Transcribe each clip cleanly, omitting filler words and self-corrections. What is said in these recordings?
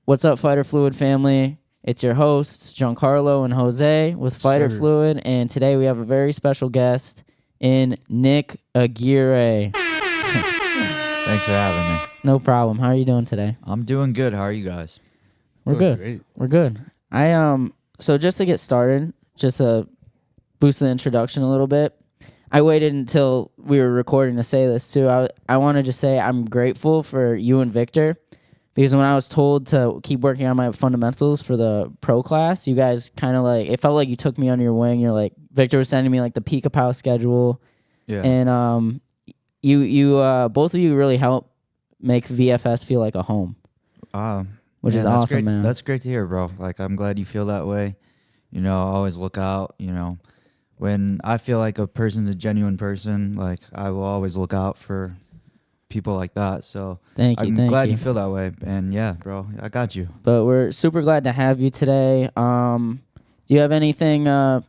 What's up, Fighter Fluid family? It's your hosts, Giancarlo and Jose with Fighter Fluid, and today we have a very special guest in Nick Aguirre. Thanks for having me. No problem. How are you doing today? I'm doing good. How are you guys? We're good. Great. We're good. So just to get started, just to boost the introduction a little bit, I waited until we were recording to say this too. I want to just say I'm grateful for you and Victor, because when I was told to keep working on my fundamentals for the pro class, you guys kind of like, it felt like you took me under your wing. You're like, Victor was sending me like the Peak a Pow schedule. Yeah. And you both of you really helped make VFS feel like a home. Which is awesome, great. man. That's great to hear, bro. Like, I'm glad you feel that way. You know, I always look out, when I feel like a person's a genuine person, like, I will always look out for people like that. So I'm glad you feel that way. And yeah, bro, I got you. But we're super glad to have you today. Do you have anything,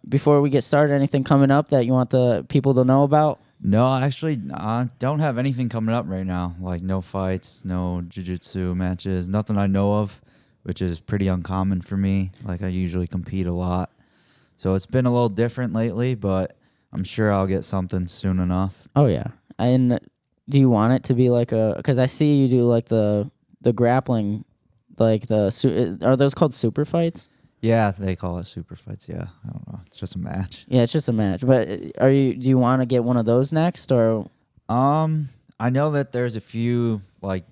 before we get started, anything coming up that you want the people to know about? No, actually, I don't have anything coming up right now. Like, no fights, no jiu-jitsu matches, nothing I know of, which is pretty uncommon for me. Like, I usually compete a lot. So it's been a little different lately, but I'm sure I'll get something soon enough. Oh, yeah. And do you want it to be like because I see you do like the grappling, like are those called super fights? Yeah, they call it super fights. Yeah, I don't know. It's just a match. Yeah, it's just a match. But do you want to get one of those next, or? I know that there's a few like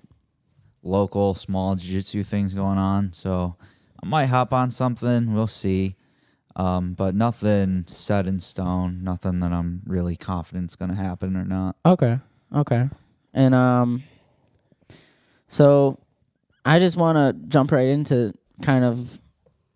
local small jiu-jitsu things going on, so I might hop on something. We'll see. But nothing set in stone. Nothing that I'm really confident is going to happen or not. Okay. And so I just want to jump right into kind of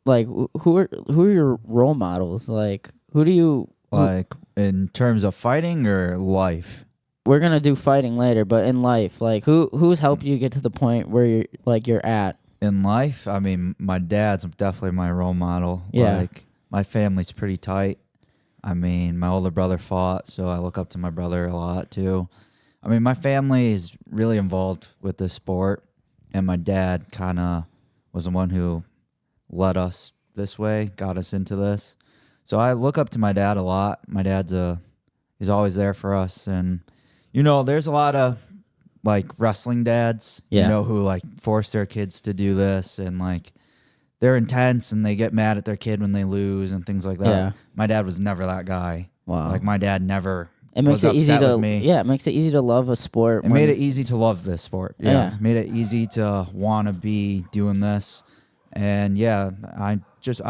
like who are your role models? Like, who do you like in terms of fighting or life? We're gonna do fighting later, but in life, like who's helped you get to the point where you're at? In life, I mean, my dad's definitely my role model. Yeah. Like, my family's pretty tight. I mean, my older brother fought, so I look up to my brother a lot too. I mean, my family is really involved with this sport, and my dad kind of was the one who led us this way, got us into this. So I look up to my dad a lot. My dad's he's always there for us, and there's a lot of like wrestling dads, who like force their kids to do this, and like they're intense and they get mad at their kid when they lose and things like that. Yeah. My dad was never that guy. Wow. Like, my dad never was upset with me. Yeah, it makes it easy to love a sport. It made it easy to love this sport. Yeah. It made it easy to want to be doing this. And yeah, I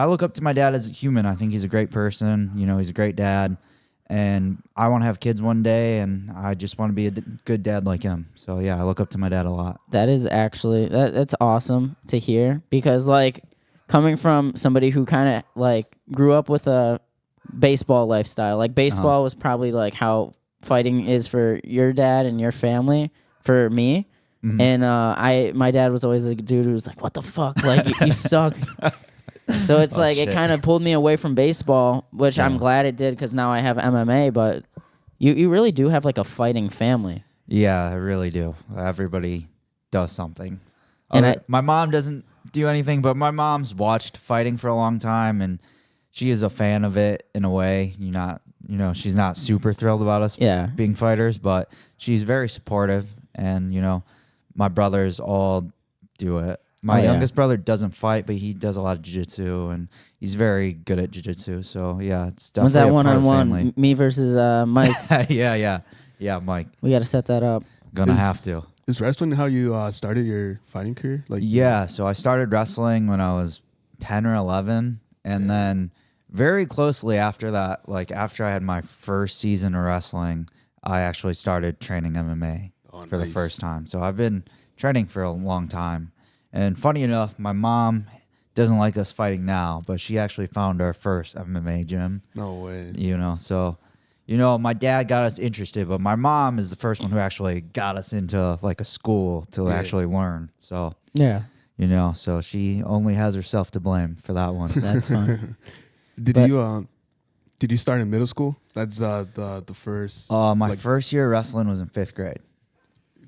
look up to my dad as a human. I think he's a great person. He's a great dad. And I want to have kids one day, and I just want to be a good dad like him. So yeah, I look up to my dad a lot. That is actually, that's awesome to hear, because like coming from somebody who kind of like grew up with a baseball lifestyle, like baseball was probably like how fighting is for your dad and your family, for me. Mm-hmm. And my dad was always the dude who was like, what the fuck? Like, you suck. So it's it kind of pulled me away from baseball, which I'm glad it did, because now I have MMA. But you really do have like a fighting family. Yeah, I really do. Everybody does something. And my mom doesn't do anything, but my mom's watched fighting for a long time, and she is a fan of it in a way. She's not super thrilled about us being fighters, but she's very supportive. And my brothers all do it. My youngest brother doesn't fight, but he does a lot of jiu-jitsu, and he's very good at jiu-jitsu. So, yeah, it's definitely When's that a one-on-one, me versus Mike? Yeah, Mike. We got to set that up. Gonna have to. Is wrestling how you started your fighting career? So I started wrestling when I was 10 or 11, and then very closely after that, like after I had my first season of wrestling, I actually started training MMA for the first time. So I've been training for a long time. And funny enough, my mom doesn't like us fighting now, but she actually found our first MMA gym. No way. So, my dad got us interested, but my mom is the first one who actually got us into like a school to actually learn. So, so she only has herself to blame for that one. That's fine. Did you start in middle school? That's the first. My first year of wrestling was in 5th grade.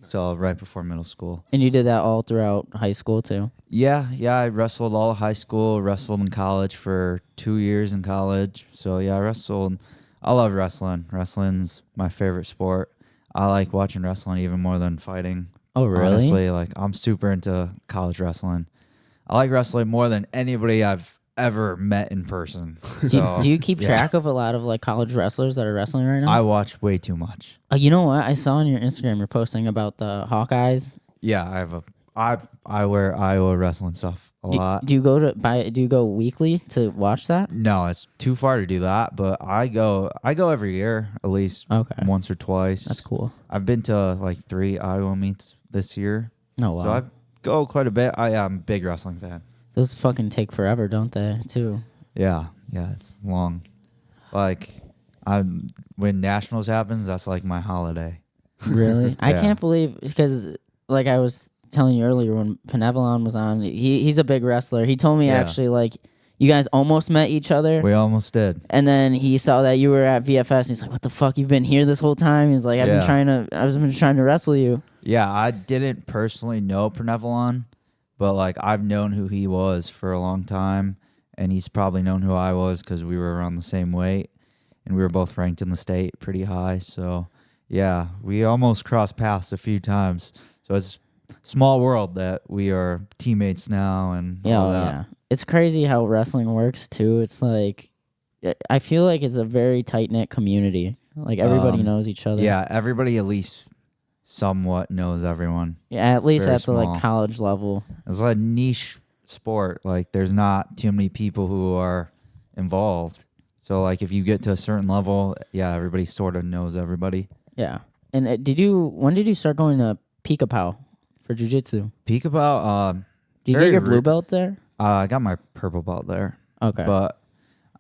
So right before middle school. And you did that all throughout high school too? Yeah. I wrestled all of high school, wrestled in college for 2 years in college. So yeah, I love wrestling. Wrestling's my favorite sport. I like watching wrestling even more than fighting. Oh, really? Honestly, like I'm super into college wrestling. I like wrestling more than anybody I've ever met in person. So, Do you keep yeah. track of a lot of like college wrestlers that are wrestling right now? I watch way too much. You know what? I saw on your Instagram you're posting about the Hawkeyes. Yeah, I wear Iowa wrestling stuff a lot. Do you go weekly to watch that? No, it's too far to do that, but I go every year at least once or twice. That's cool. I've been to like 3 Iowa meets this year. Oh, wow. So I go quite a bit. I'm a big wrestling fan. Those fucking take forever, don't they, too? Yeah, it's long. Like when Nationals happens, that's like my holiday. Really? I Yeah. can't believe, because like I was telling you earlier when Penevalon was on, he's a big wrestler. He told me actually like you guys almost met each other. We almost did. And then he saw that you were at VFS and he's like, "What the fuck? You've been here this whole time?" He's like, I've been trying to wrestle you. Yeah, I didn't personally know Penevalon, but like I've known who he was for a long time, and he's probably known who I was because we were around the same weight, and we were both ranked in the state pretty high. So yeah, we almost crossed paths a few times. So it's small world that we are teammates now, and all that. Yeah. It's crazy how wrestling works too. It's like I feel like it's a very tight knit community. Like everybody knows each other. Yeah, everybody at least somewhat knows everyone. Yeah, at least very at the small. like college level. It's like a niche sport. Like there's not too many people who are involved. So like if you get to a certain level, yeah, everybody sort of knows everybody. Yeah. And when did you start going to Peekapau for jiu-jitsu? Peekaboo, Did you get your blue belt there? I got my purple belt there. Okay. But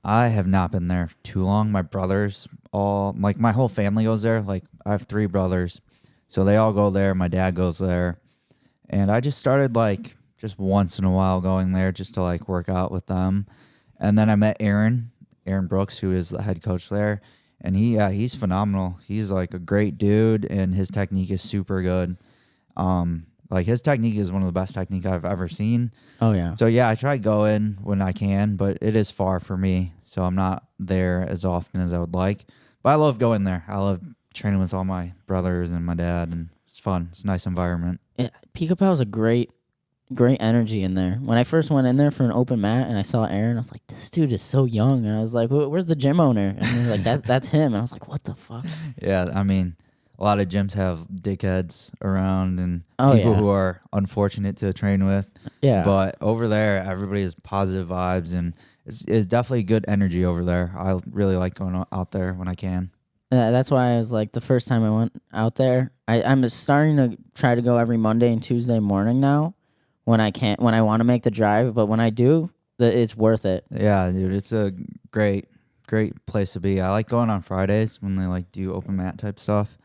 I have not been there for too long. My brothers my whole family goes there. Like I have 3 brothers. So they all go there. My dad goes there. And I just started like just once in a while going there just to like work out with them. And then I met Aaron Brooks, who is the head coach there. And he's phenomenal. He's like a great dude, and his technique is super good. Like his technique is one of the best technique I've ever seen. Oh yeah. So yeah, I try going when I can, but it is far for me, so I'm not there as often as I would like. But I love going there. I love training with all my brothers and my dad, and it's fun. It's a nice environment. Peekapau is a great energy in there. When I first went in there for an open mat and I saw Aaron, I was like, this dude is so young. And I was like, where's the gym owner? And they're like, that's him. And I was like, what the fuck? Yeah, I mean, a lot of gyms have dickheads around and Oh, people yeah. who are unfortunate to train with. Yeah. But over there, everybody has positive vibes, and it's definitely good energy over there. I really like going out there when I can. That's why I was like, the first time I went out there, I'm starting to try to go every Monday and Tuesday morning now when I want to make the drive. But when I do, it's worth it. Yeah, dude, it's a great place to be. I like going on Fridays when they like do open mat type stuff.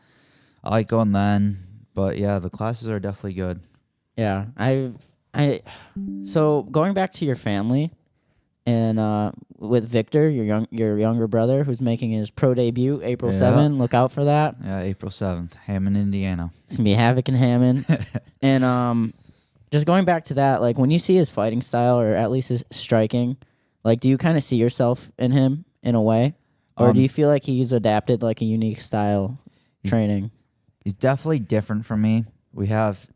I like going then, but yeah, the classes are definitely good. Yeah. So going back to your family and with Victor, your younger brother, who's making his pro debut April 7. Look out for that. Yeah, April 7th, Hammond, Indiana. It's gonna be Havoc in Hammond. And just going back to that, like when you see his fighting style or at least his striking, like do you kind of see yourself in him in a way, or do you feel like he's adapted like a unique style training? He's definitely different from me. We have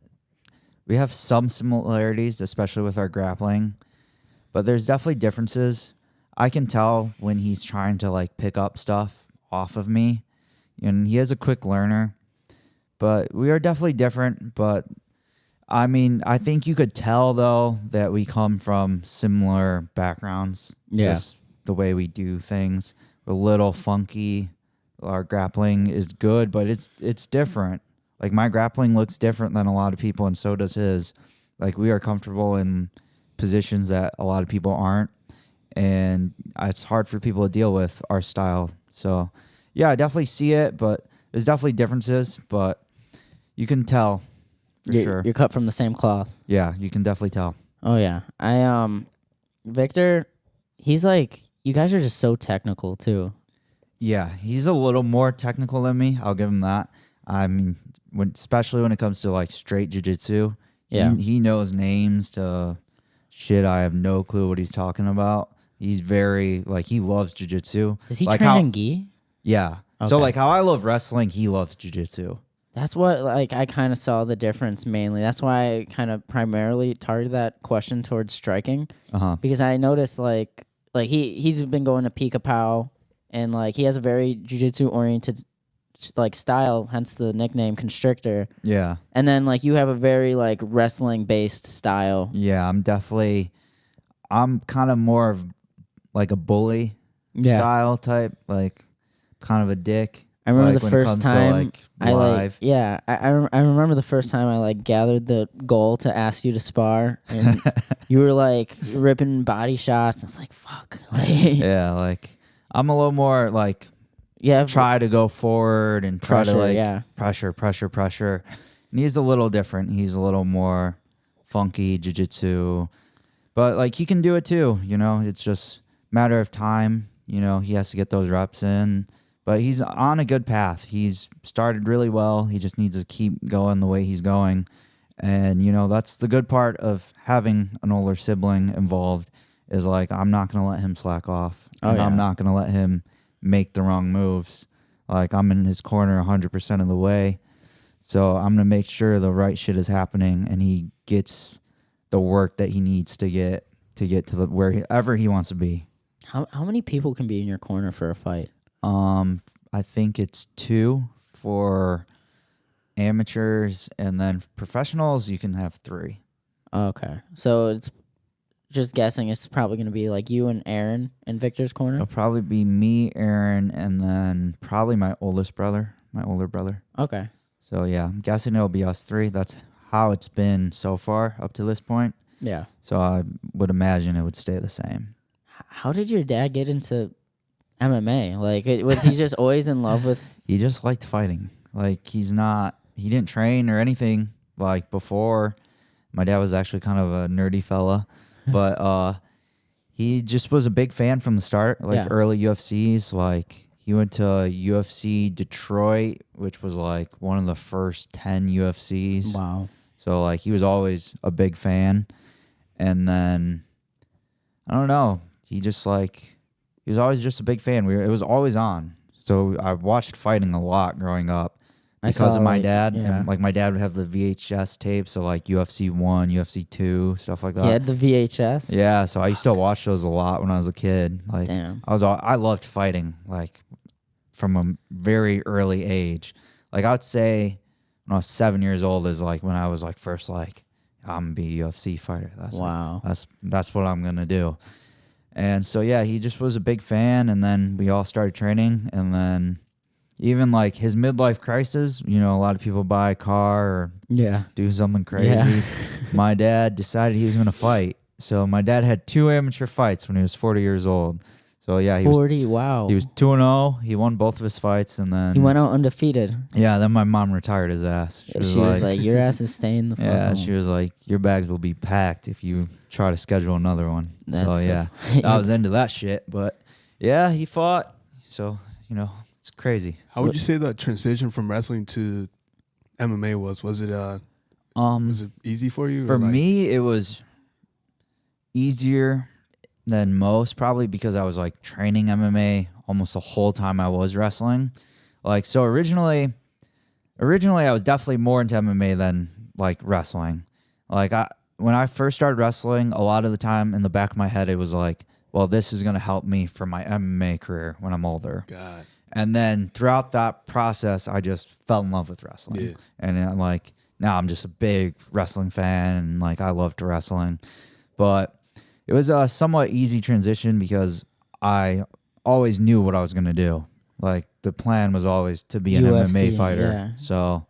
some similarities, especially with our grappling, but there's definitely differences. I can tell when he's trying to like pick up stuff off of me, and he is a quick learner, but we are definitely different. But I mean, I think you could tell though that we come from similar backgrounds. Yeah. Just the way we do things. We're a little funky. Our grappling is good, but it's different. Like my grappling looks different than a lot of people, and so does his. Like we are comfortable in positions that a lot of people aren't, and it's hard for people to deal with our style. So yeah, I definitely see it, but there's definitely differences, but you can tell for sure. You're cut from the same cloth. Yeah, you can definitely tell. Oh yeah. Victor, he's like, you guys are just so technical too. Yeah, he's a little more technical than me. I'll give him that. I mean, especially when it comes to like straight jiu-jitsu, Yeah. he knows names to shit. I have no clue what he's talking about. He's very like he loves jiu-jitsu. Does he like train how, in gi? Yeah. So Okay. like how I love wrestling, he loves jiu-jitsu. That's what like I kind of saw the difference mainly. That's why I kind of primarily targeted that question towards striking because I noticed like he's been going to Pika Pow and like he has a very jiu-jitsu oriented like style, hence the nickname Constrictor. Yeah. And then like you have a very like wrestling based style. Yeah, I'm kind of more of like a bully style type, like kind of a dick. I remember like, the when it first comes to, time like, I live. I remember the first time I like gathered the goal to ask you to spar and you were like ripping body shots. I was like, fuck. Like, Yeah, like I'm a little more like try to go forward and try to like pressure. And he's a little different. He's a little more funky jiu-jitsu. But like he can do it too, you know. It's just a matter of time, you know. He has to get those reps in. But he's on a good path. He's started really well. He just needs to keep going the way he's going. And, you know, that's the good part of having an older sibling involved is like, I'm not going to let him slack off. I'm not going to let him make the wrong moves. Like, I'm in his corner 100% of the way. So I'm going to make sure the right shit is happening and he gets the work that he needs to get to wherever he wants to be. How many people can be in your corner for a fight? I think it's 2 for amateurs, and then professionals you can have 3. Okay, so it's just guessing. It's probably going to be like you and Aaron in Victor's corner. It'll probably be me, Aaron, and then probably my older brother. Okay. So yeah, I'm guessing it'll be us 3. That's how it's been so far up to this point. Yeah. So I would imagine it would stay the same. How did your dad get into MMA? Like, was he just always in love with? He just liked fighting. Like he didn't train or anything like before. My dad was actually kind of a nerdy fella, but he just was a big fan from the start. Like early UFCs, like he went to UFC Detroit, which was like one of the first 10 UFCs. Wow. So like he was always a big fan. And then I don't know, he was always just a big fan. It was always on. So I watched fighting a lot growing up because of my dad. Yeah. And like my dad would have the VHS tapes of like UFC 1, UFC 2, stuff like that. He had the VHS? Yeah, so I used to watch those a lot when I was a kid. Like Damn. I loved fighting like from a very early age. Like I would say when I was 7 years old is like when I was like first like I'm gonna be a UFC fighter. That's what I'm gonna do. And so yeah, he just was a big fan, and then we all started training, and then even like his midlife crisis, you know, a lot of people buy a car or do something crazy. Yeah. My dad decided he was gonna fight. So my dad had 2 amateur fights when he was 40 years old. So yeah, he 40, wow. He was 2-0. He won both of his fights, and then He went out undefeated. Yeah, then my mom retired his ass. She was like, your ass is staying the fuck home. She was like, your bags will be packed if you try to schedule another one. I was into that shit. But yeah, he fought. So, you know, it's crazy. How would you say the transition from wrestling to MMA was? Was it easy for you? For me, it was easier than most, probably because I was like training MMA almost the whole time I was wrestling. Like, so originally I was definitely more into MMA than like wrestling. Like when I first started wrestling, a lot of the time in the back of my head, it was like, well, this is going to help me for my MMA career when I'm older. God. And then throughout that process, I just fell in love with wrestling. Yeah. And I'm like, now I'm just a big wrestling fan, and like I loved wrestling. But it was a somewhat easy transition because I always knew what I was going to do. Like the plan was always to be an UFC, MMA fighter. yeah. So,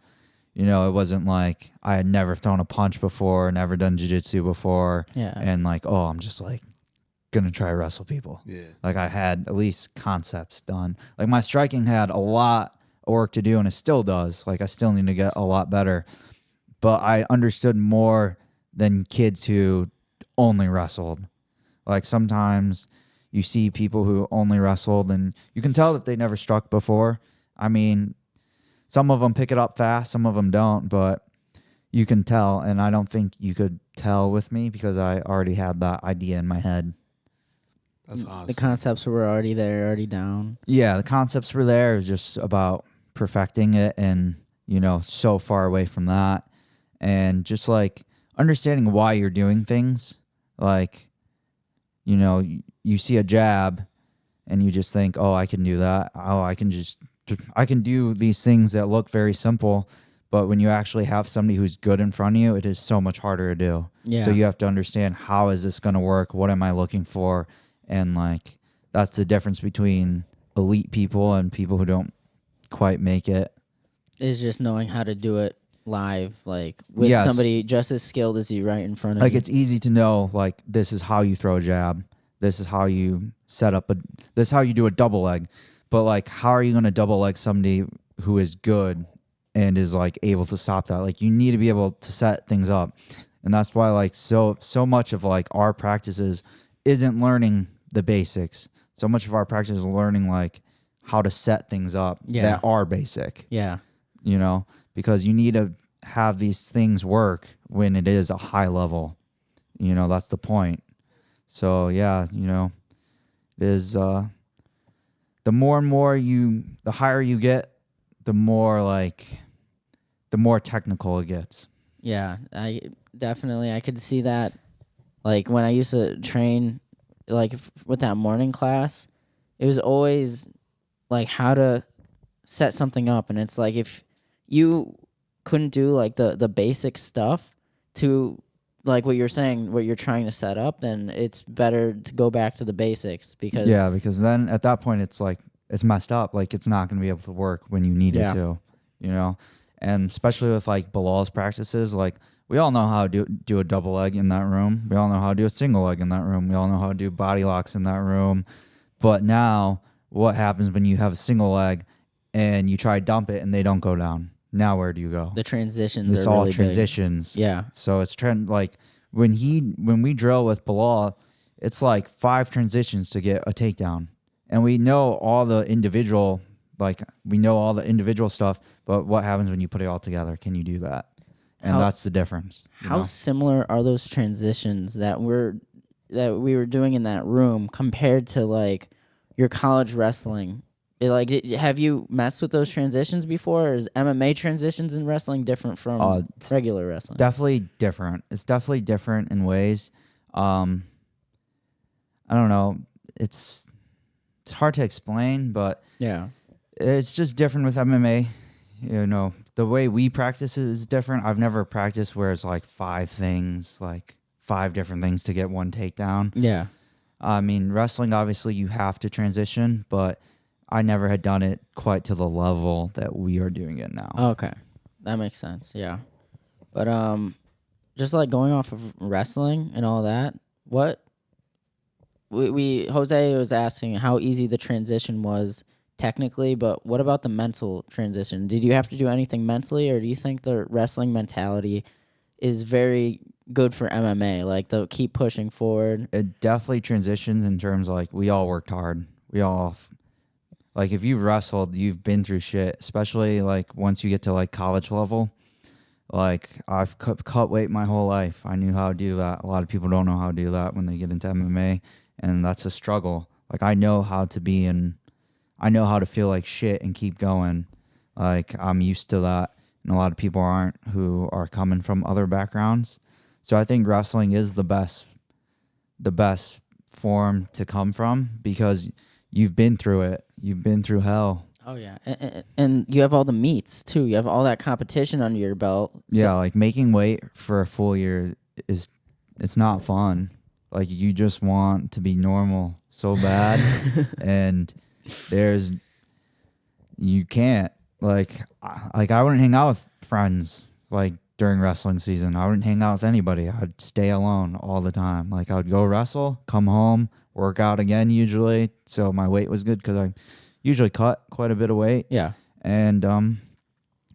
you know, it wasn't like I had never thrown a punch before, never done jiu-jitsu before. Yeah. And like, oh, I'm just like going to try to wrestle people. Yeah. Like I had at least concepts done. Like my striking had a lot of work to do, and it still does. Like I still need to get a lot better. But I understood more than kids who only wrestled. Like sometimes you see people who only wrestled and you can tell that they never struck before. I mean, some of them pick it up fast, some of them don't, but you can tell. And I don't think you could tell with me because I already had that idea in my head. That's awesome. The concepts were already there, already down. Yeah, the concepts were there. It was just about perfecting it and, so far away from that. And just like understanding why you're doing things. Like, you see a jab and you just think, oh, I can do that. Oh, I can do these things that look very simple. But when you actually have somebody who's good in front of you, it is so much harder to do. Yeah. So you have to understand, how is this going to work? What am I looking for? And like, that's the difference between elite people and people who don't quite make it. Is just knowing how to do it live, like with somebody just as skilled as you right in front of you. Like, it's easy to know, like, this is how you throw a jab. This is how you this is how you do a double leg. But like, how are you going to double leg somebody who is good and is like able to stop that? Like, you need to be able to set things up. And that's why like so much of like our practices isn't learning the basics. So much of our practice is learning like how to set things up that are basic. Yeah. Because you need to have these things work when it is a high level. That's the point. So yeah, it is the more and more the higher you get, the more technical it gets. Yeah, I could see that. Like when I used to train, like with that morning class, it was always like how to set something up. And it's like, if you couldn't do like the basic stuff to like what you're saying, what you're trying to set up, then it's better to go back to the basics because then at that point it's like it's messed up. Like, it's not going to be able to work when you need it to, and especially with like Bilal's practices, like we all know how to do a double leg in that room. We all know how to do a single leg in that room. We all know how to do body locks in that room. But now what happens when you have a single leg and you try to dump it and they don't go down? Now where do you go? The transitions it's are all really transitions. Big. Yeah. So it's like when we drill with Bilal, it's like 5 transitions to get a takedown. And we know all the individual stuff, but what happens when you put it all together? Can you do that? And that's the difference. How similar are those transitions that we were doing in that room compared to like your college wrestling? Have you messed with those transitions before? Or is MMA transitions in wrestling different from regular wrestling? Definitely different. It's definitely different in ways. I don't know. It's hard to explain, but yeah, it's just different with MMA. The way we practice is different. I've never practiced where it's like 5 things, like 5 different things to get one takedown. Yeah. I mean, wrestling, obviously you have to transition, but I never had done it quite to the level that we are doing it now. Okay. That makes sense. Yeah. But just like going off of wrestling and all that, what Jose was asking how easy the transition was technically, but what about the mental transition? Did you have to do anything mentally, or do you think the wrestling mentality is very good for MMA, like the keep pushing forward? It definitely transitions in terms of like we all worked hard. We all like if you've wrestled, you've been through shit, especially like once you get to like college level. Like I've cut weight my whole life. I knew how to do that. A lot of people don't know how to do that when they get into MMA, and that's a struggle. Like I know how to feel like shit and keep going. Like I'm used to that, and a lot of people aren't who are coming from other backgrounds. So I think wrestling is the best form to come from because you've been through it. You've been through hell. Oh yeah, and you have all the meets too. You have all that competition under your belt. So. Yeah, like making weight for a full year it's not fun. Like you just want to be normal so bad, and you can't like I wouldn't hang out with friends like during wrestling season. I wouldn't hang out with anybody. I'd stay alone all the time. Like I would go wrestle, come home, work out again usually. So my weight was good because I usually cut quite a bit of weight. Yeah. And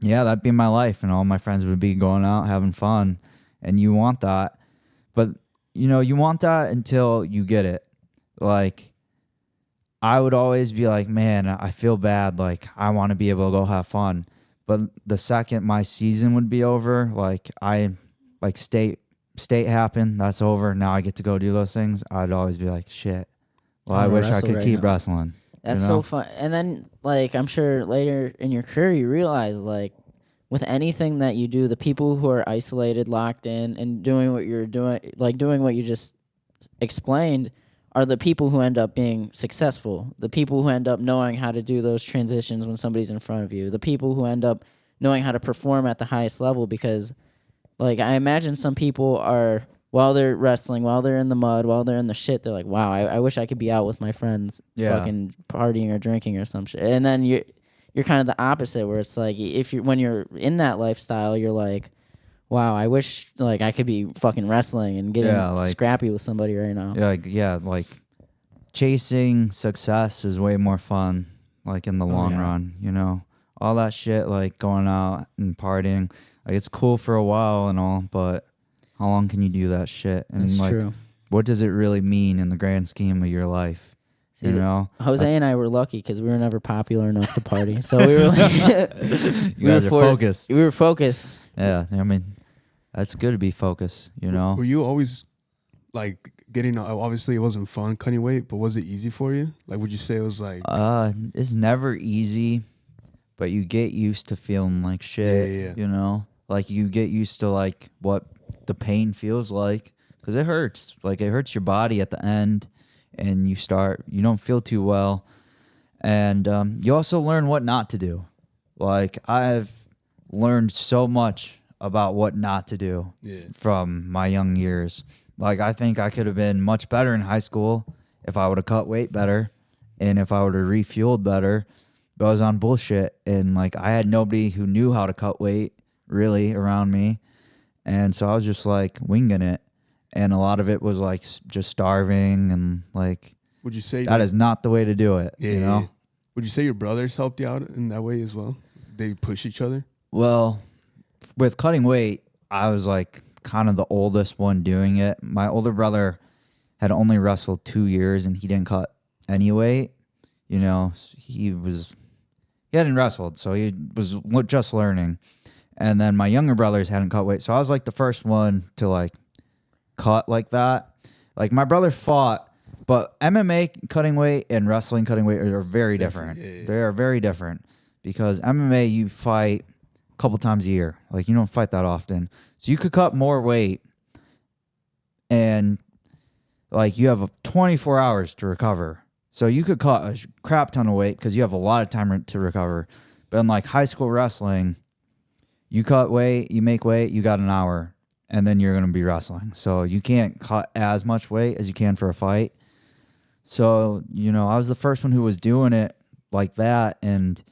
yeah, that'd be my life, and all my friends would be going out having fun, and you want that. But you want that until you get it. Like I would always be like, man, I feel bad. Like I want to be able to go have fun. But the second my season would be over, like state happened, that's over. Now I get to go do those things. I'd always be like, shit. Well, I wish I could keep wrestling. That's so fun. And then, like, I'm sure later in your career you realize, like, with anything that you do, the people who are isolated, locked in, and doing what you're doing, like doing what you just explained, are the people who end up being successful. The people who end up knowing how to do those transitions when somebody's in front of you. The people who end up knowing how to perform at the highest level. Because, like, I imagine some people are, while they're wrestling, while they're in the mud, while they're in the shit, they're like, wow, I wish I could be out with my friends fucking partying or drinking or some shit. And then you're kind of the opposite, where it's like, when you're in that lifestyle, you're like, wow, I wish like I could be fucking wrestling and getting scrappy with somebody right now. Like chasing success is way more fun, like in the long run, you know? All that shit, like going out and partying, like it's cool for a while and all, but how long can you do that shit? And That's like, true. What does it really mean in the grand scheme of your life? See, you know? Jose and I were lucky because we were never popular enough to party. So we were like, you guys are focused. We were focused. Yeah, I mean, that's good to be focused, you know? Were you always like getting, obviously it wasn't fun cutting weight, but was it easy for you? Like, would you say it was like... It's never easy, but you get used to feeling like shit, you know? Like, you get used to, like, what the pain feels like, because it hurts. Like, it hurts your body at the end, and you don't feel too well. And you also learn what not to do. Like, I've learned so much about what not to do from my young years. Like, I think I could have been much better in high school if I would have cut weight better and if I would have refueled better. But I was on bullshit, and like I had nobody who knew how to cut weight really around me. And so I was just like winging it. And a lot of it was like just starving, and like, would you say that is not the way to do it, you know? Would you say your brothers helped you out in that way as well? They push each other? Well, with cutting weight, I was like kind of the oldest one doing it. My older brother had only wrestled 2 years and he didn't cut any weight. You know, he hadn't wrestled, so he was just learning. And then my younger brothers hadn't cut weight, so I was like the first one to like cut like that. Like my brother fought, but MMA cutting weight and wrestling cutting weight are very different. They are very different, because MMA you fight couple times a year. Like, you don't fight that often. So you could cut more weight and like you have 24 hours to recover. So you could cut a crap ton of weight because you have a lot of time to recover. But in like high school wrestling, you cut weight, you make weight, you got an hour, and then you're going to be wrestling. So you can't cut as much weight as you can for a fight. So, you know, I was the first one who was doing it like that, and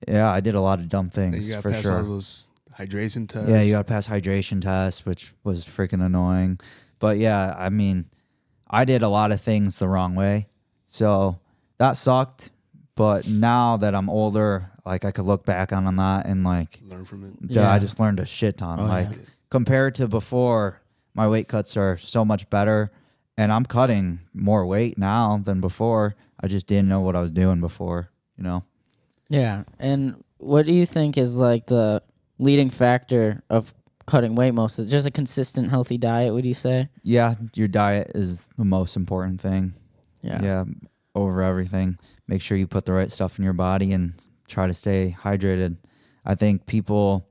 yeah, I did a lot of dumb things, you for pass sure. All those hydration tests. Yeah, you got to pass hydration tests, which was freaking annoying. But yeah, I mean, I did a lot of things the wrong way, so that sucked. But now that I'm older, like I could look back on that and like learn from it. Yeah, I just learned a shit ton. Compared to before, my weight cuts are so much better, and I'm cutting more weight now than before. I just didn't know what I was doing before, you know. Yeah, and what do you think is like the leading factor of cutting weight most of it? Just a consistent, healthy diet, would you say? Yeah, your diet is the most important thing. Yeah, over everything. Make sure you put the right stuff in your body and try to stay hydrated. I think people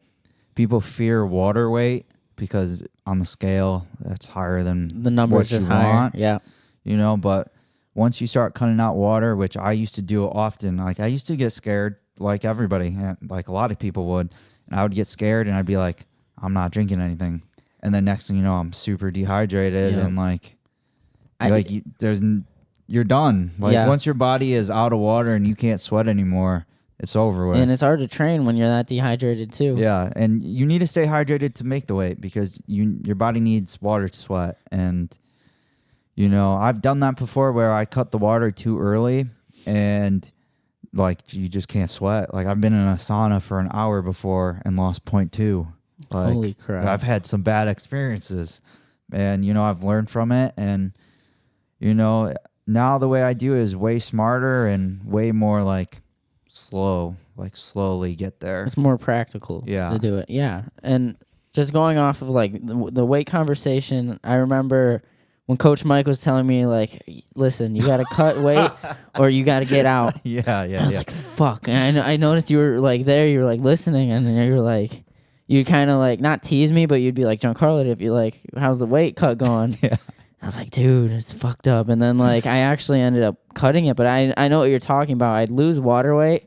fear water weight because on the scale, that's higher than the numbers just higher. Yeah. You know, but once you start cutting out water, which I used to do often, like I used to get scared like everybody, like a lot of people would, and I would get scared and I'd be like, I'm not drinking anything. And then next thing you know, I'm super dehydrated and like you're done. Like once your body is out of water and you can't sweat anymore, it's over with. And it's hard to train when you're that dehydrated too. Yeah, and you need to stay hydrated to make the weight because your body needs water to sweat. And you know, I've done that before where I cut the water too early and like you just can't sweat. Like I've been in a sauna for an hour before and lost 0.2. Like, holy crap. I've had some bad experiences and you know, I've learned from it, and you know, now the way I do is way smarter and way more like slowly get there. It's more practical to do it. Yeah. And just going off of like the weight conversation, I remember when Coach Mike was telling me like, listen, you got to cut weight or you got to get out. I was like, fuck. And I noticed you were like there, you were like listening, and then you were like, you kind of like not tease me, but you'd be like, Giancarlo, if you like, how's the weight cut going? I was like, dude, it's fucked up. And then like I actually ended up cutting it, but I know what you're talking about. I'd lose water weight.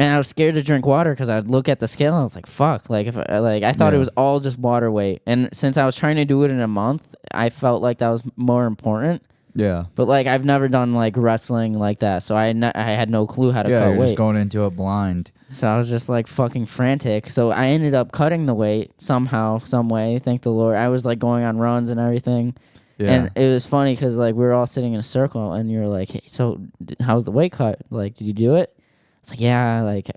And I was scared to drink water because I'd look at the scale and I was like, fuck. Like, I thought it was all just water weight. And since I was trying to do it in a month, I felt like that was more important. Yeah. But, like, I've never done, like, wrestling like that. So I had no clue how to cut weight. Yeah, you're just going into it blind. So I was just, like, fucking frantic. So I ended up cutting the weight somehow, some way. Thank the Lord. I was, like, going on runs and everything. Yeah. And it was funny because, like, we were all sitting in a circle and you were like, hey, so how's the weight cut? Like, did you do it? It's like, yeah, like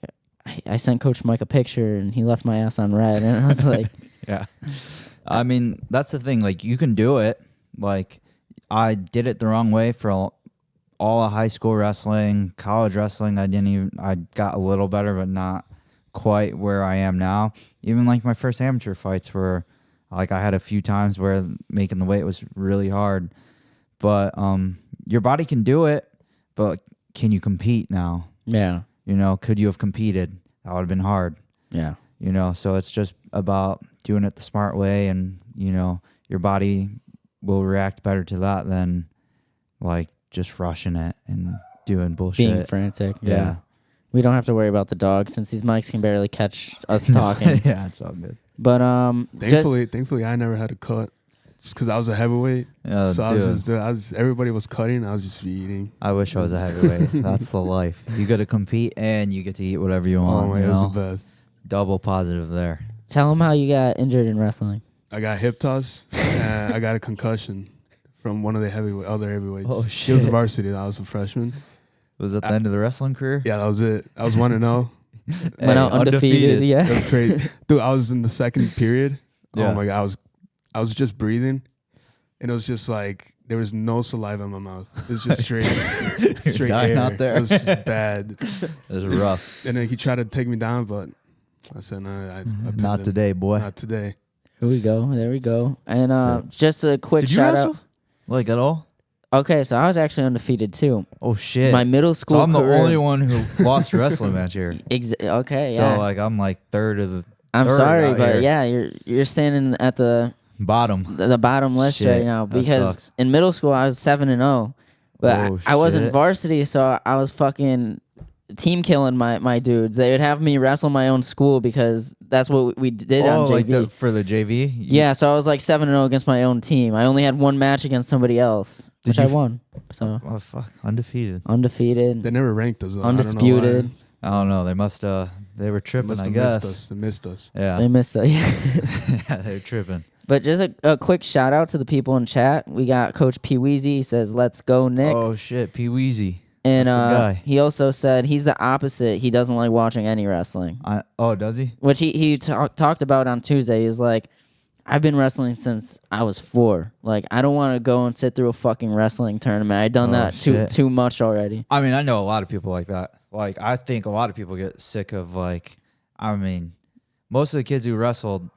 I sent Coach Mike a picture and he left my ass on red. And I was like, yeah. I mean, that's the thing. Like, you can do it. Like, I did it the wrong way for all of high school wrestling, college wrestling. I got a little better, but not quite where I am now. Even like my first amateur fights were like, I had a few times where making the weight was really hard. But your body can do it, but can you compete now? Yeah. You know, could you have competed? That would have been hard. Yeah. You know, so it's just about doing it the smart way, and, you know, your body will react better to that than, like, just rushing it and doing bullshit. Being frantic. Yeah. We don't have to worry about the dog since these mics can barely catch us talking. Yeah, it's all good. But thankfully, I never had a cut. Just because I was a heavyweight, so I was everybody was cutting, I was just eating. I wish I was a heavyweight. That's the life. You get to compete and you get to eat whatever you want. Oh man, it was the best. Double positive there. Tell them how you got injured in wrestling. I got hip toss. And I got a concussion from one of the other heavyweights. Oh shit! He was a varsity. I was a freshman. Was that the end of the wrestling career? Yeah, that was it. I was 1-0. Went out undefeated. Yeah, that was crazy, dude. I was in the second period. Yeah. Oh my god, I was just breathing, and it was just like there was no saliva in my mouth. It was just straight air. Out there. It was just bad. It was rough. And then he tried to take me down, but I said, no, not today, boy. Not today. Here we go. There we go. And just a quick shout out. Did you wrestle? Like at all? Okay, so I was actually undefeated too. Oh shit! My middle school. So I'm career, the only one who lost a wrestling match here. Okay, so yeah. So like I'm like third of the. I'm sorry, but here. yeah, you're standing at the bottom. The bottom list shit, right now because in middle school I was 7-0, but I wasn't varsity, so I was fucking team killing my dudes. They would have me wrestle my own school because that's what we did on JV. Like for the JV? Yeah, so I was like 7-0 against my own team. I only had one match against somebody else, which I won. So fuck, undefeated. Undefeated. They never ranked us. Undisputed. I don't know. They must they were tripping, I guess. They missed us. Yeah. They missed us. Yeah, they were tripping. But just a quick shout out to the people in chat. We got Coach Pee Weezy. He says, "Let's go, Nick." Oh shit, Pee Weezy. And he also said he's the opposite. He doesn't like watching any wrestling. Does he? Which he talked about on Tuesday. He's like, I've been wrestling since I was 4. Like, I don't want to go and sit through a fucking wrestling tournament. I've done that too much already. I mean, I know a lot of people like that. Like, I think a lot of people get sick of, like, I mean, most of the kids who wrestled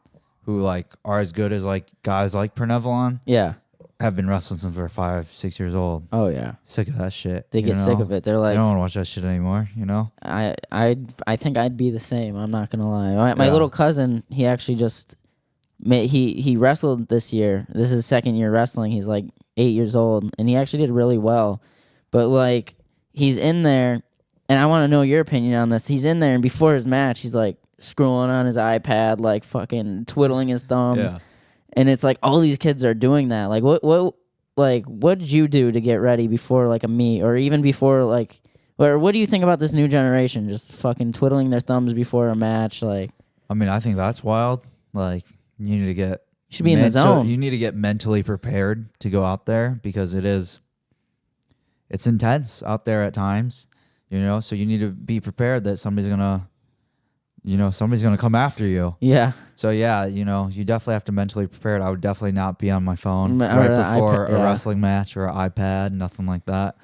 who, like, are as good as, like, guys like Pernevalon. Yeah. Have been wrestling since we're 5, 6 years old. Oh yeah, sick of that shit. They get sick of it. They're like, I don't want to watch that shit anymore. You know. I think I'd be the same. I'm not gonna lie. My little cousin, he actually just he wrestled this year. This is his second year wrestling. He's like 8 years old, and he actually did really well. But like he's in there, and I want to know your opinion on this. He's in there, and before his match, he's like scrolling on his iPad, like fucking twiddling his thumbs. Yeah. And it's like all these kids are doing that. Like what did you do to get ready before like a meet or even before like or what do you think about this new generation just fucking twiddling their thumbs before a match? Like, I mean, I think that's wild. Like you need to get you should be in the zone. You need to get mentally prepared to go out there because it's intense out there at times, you know, so you need to be prepared that somebody's going to come after you. Yeah. So, yeah, you know, you definitely have to mentally prepare it. I would definitely not be on my phone right before a wrestling match or an iPad, nothing like that.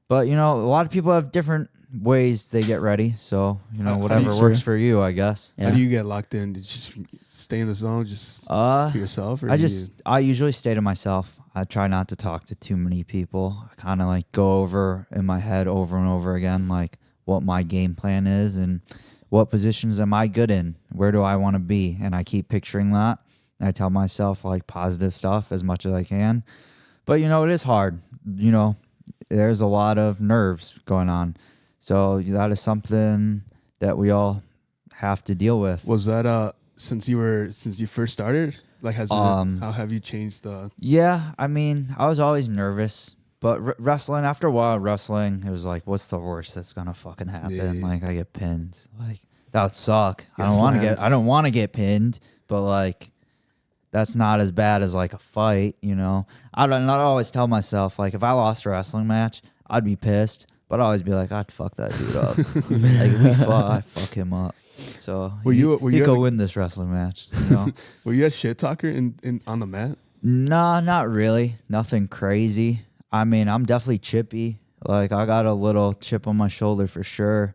But, you know, a lot of people have different ways they get ready. So, How whatever do works for you, I guess. How do you get locked in? Did you just stay in the zone, just to yourself? Or I usually stay to myself. I try not to talk to too many people. I kind of like go over in my head over and over again, like what my game plan is and what positions am I good in? Where do I want to be? And I keep picturing that. I tell myself like positive stuff as much as I can. But, it is hard. There's a lot of nerves going on. So that is something that we all have to deal with. Was that since you first started? Like, how have you changed the? Yeah, I mean, I was always nervous, but wrestling. After a while, wrestling, it was like, what's the worst that's gonna fucking happen? Yeah. Like, I get pinned. Like, that would suck. Get I don't want to get pinned, but like, that's not as bad as like a fight. I'd always tell myself like, if I lost a wrestling match, I'd be pissed. But I always be like, I'd fuck that dude up. Like, if we fought, I'd fuck him up. So he could win this wrestling match. Were you a shit talker in on the mat? Nah, not really. Nothing crazy. I mean, I'm definitely chippy. Like, I got a little chip on my shoulder for sure.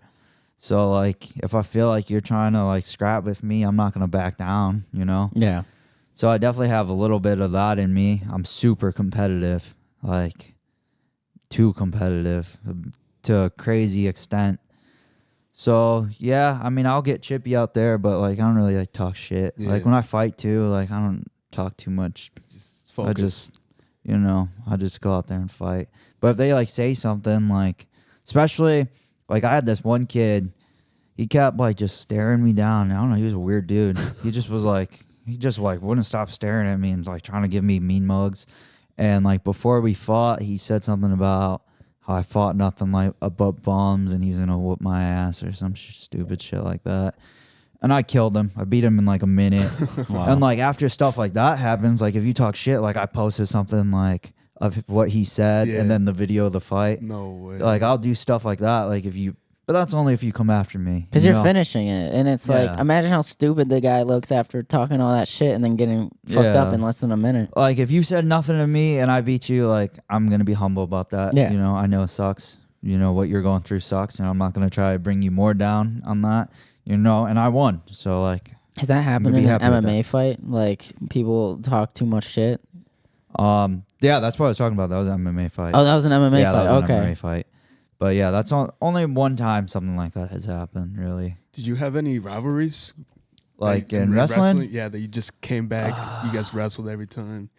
So, like, if I feel like you're trying to, like, scrap with me, I'm not going to back down, Yeah. So I definitely have a little bit of that in me. I'm super competitive. Like, too competitive to a crazy extent. So, yeah, I mean, I'll get chippy out there, but, like, I don't really, like, talk shit. Yeah. Like, when I fight, too, like, I don't talk too much. Just focus. I just go out there and fight. But if they, like, say something, like, especially, like, I had this one kid, he kept, like, just staring me down. I don't know, he was a weird dude. He just wouldn't stop staring at me and, like, trying to give me mean mugs. And, like, before we fought, he said something about how I fought nothing like but bums and he was going to whoop my ass or some stupid shit like that. And I killed him. I beat him in like a minute. Wow. And like after stuff like that happens, like if you talk shit, like I posted something like of what he said and then the video of the fight. No way. Like I'll do stuff like that. Like but that's only if you come after me. Because you're finishing it. And it's like, imagine how stupid the guy looks after talking all that shit and then getting fucked up in less than a minute. Like, if you said nothing to me and I beat you, like, I'm going to be humble about that. Yeah. I know it sucks. What you're going through sucks, and I'm not going to try to bring you more down on that, and I won. So, like... Has that happened in an MMA fight? Like, people talk too much shit? Yeah, that's what I was talking about. That was an MMA fight. Oh, that was an MMA fight? That was an MMA fight. But yeah, that's only one time something like that has happened, really. Did you have any rivalries? Like in wrestling? Yeah, that you just came back, you guys wrestled every time.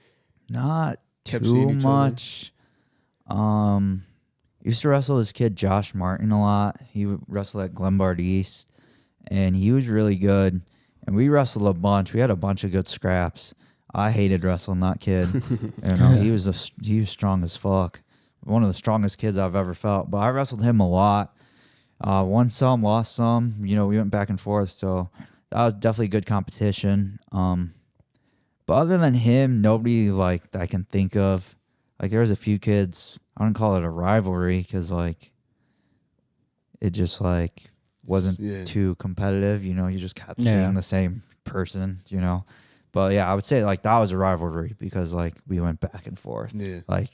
Not too much. Used to wrestle this kid, Josh Martin, a lot. He wrestled at Glenbard East, and he was really good. And we wrestled a bunch. We had a bunch of good scraps. I hated wrestling that kid. He was strong as fuck. One of the strongest kids I've ever felt. But I wrestled him a lot. Won some, lost some. We went back and forth. So that was definitely good competition. But other than him, nobody like that I can think of. Like there was a few kids. I don't call it a rivalry because like it just like wasn't too competitive. You just kept seeing the same person. But yeah, I would say like that was a rivalry because like we went back and forth. Yeah. Like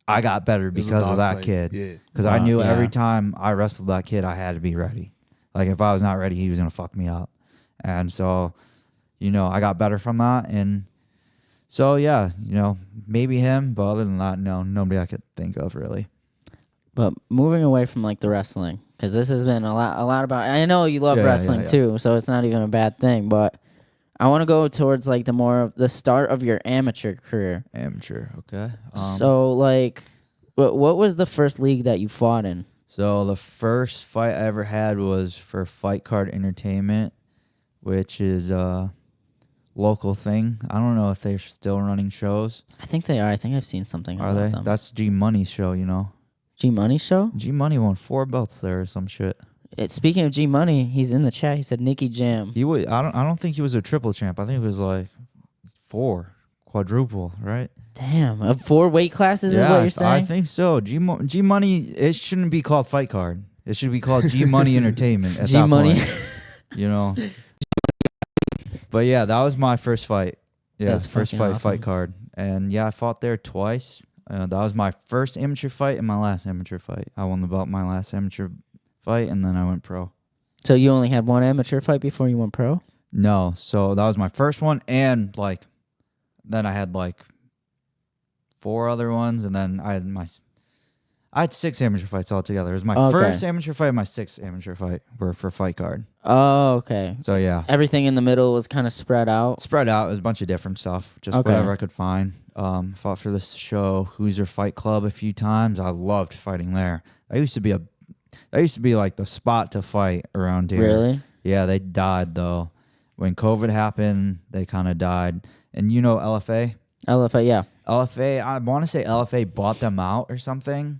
I got better because of that kid. Yeah. Because I knew every time I wrestled that kid, I had to be ready. Like if I was not ready, he was gonna fuck me up. And so, I got better from that. And so yeah, maybe him, but other than that, no, nobody I could think of really. But moving away from like the wrestling, because this has been a lot about. I know you love wrestling too, so it's not even a bad thing. But I want to go towards like the start of your amateur career. Amateur, okay. So like, what was the first league that you fought in? So the first fight I ever had was for Fight Card Entertainment, which is a local thing. I don't know if they're still running shows. I think they are. I think I've seen something about them. Are they? That's G Money's show, G Money show? G Money won 4 belts there or some shit. Speaking of G Money, he's in the chat. He said Nicky Jam. I don't think he was a triple champ. I think it was like 4 quadruple, right? Damn, 4 weight classes is what you're saying? I think so. G Money. It shouldn't be called Fight Card. It should be called G Money Entertainment. At G Money. But yeah, that was my first fight. Yeah, that's first fight, awesome. Fight Card, and yeah, I fought there twice. That was my first amateur fight and my last amateur fight. I won the belt my last amateur fight, and then I went pro. So you only had one amateur fight before you went pro? No, so that was my first one, and like, then I had like 4 other ones, and then I had 6 amateur fights altogether. It was my first amateur fight, and my 6th amateur fight were for Fight Card. Oh, okay. So yeah, Everything in the middle was kind of spread out. Spread out. It was a bunch of different stuff, just whatever I could find. Fought for this show, Hoosier Fight Club, a few times. I loved fighting there. That used to be like the spot to fight around here. Really? Yeah, they died though. When COVID happened, they kind of died. And you know LFA? LFA, yeah. LFA, I want to say LFA bought them out or something,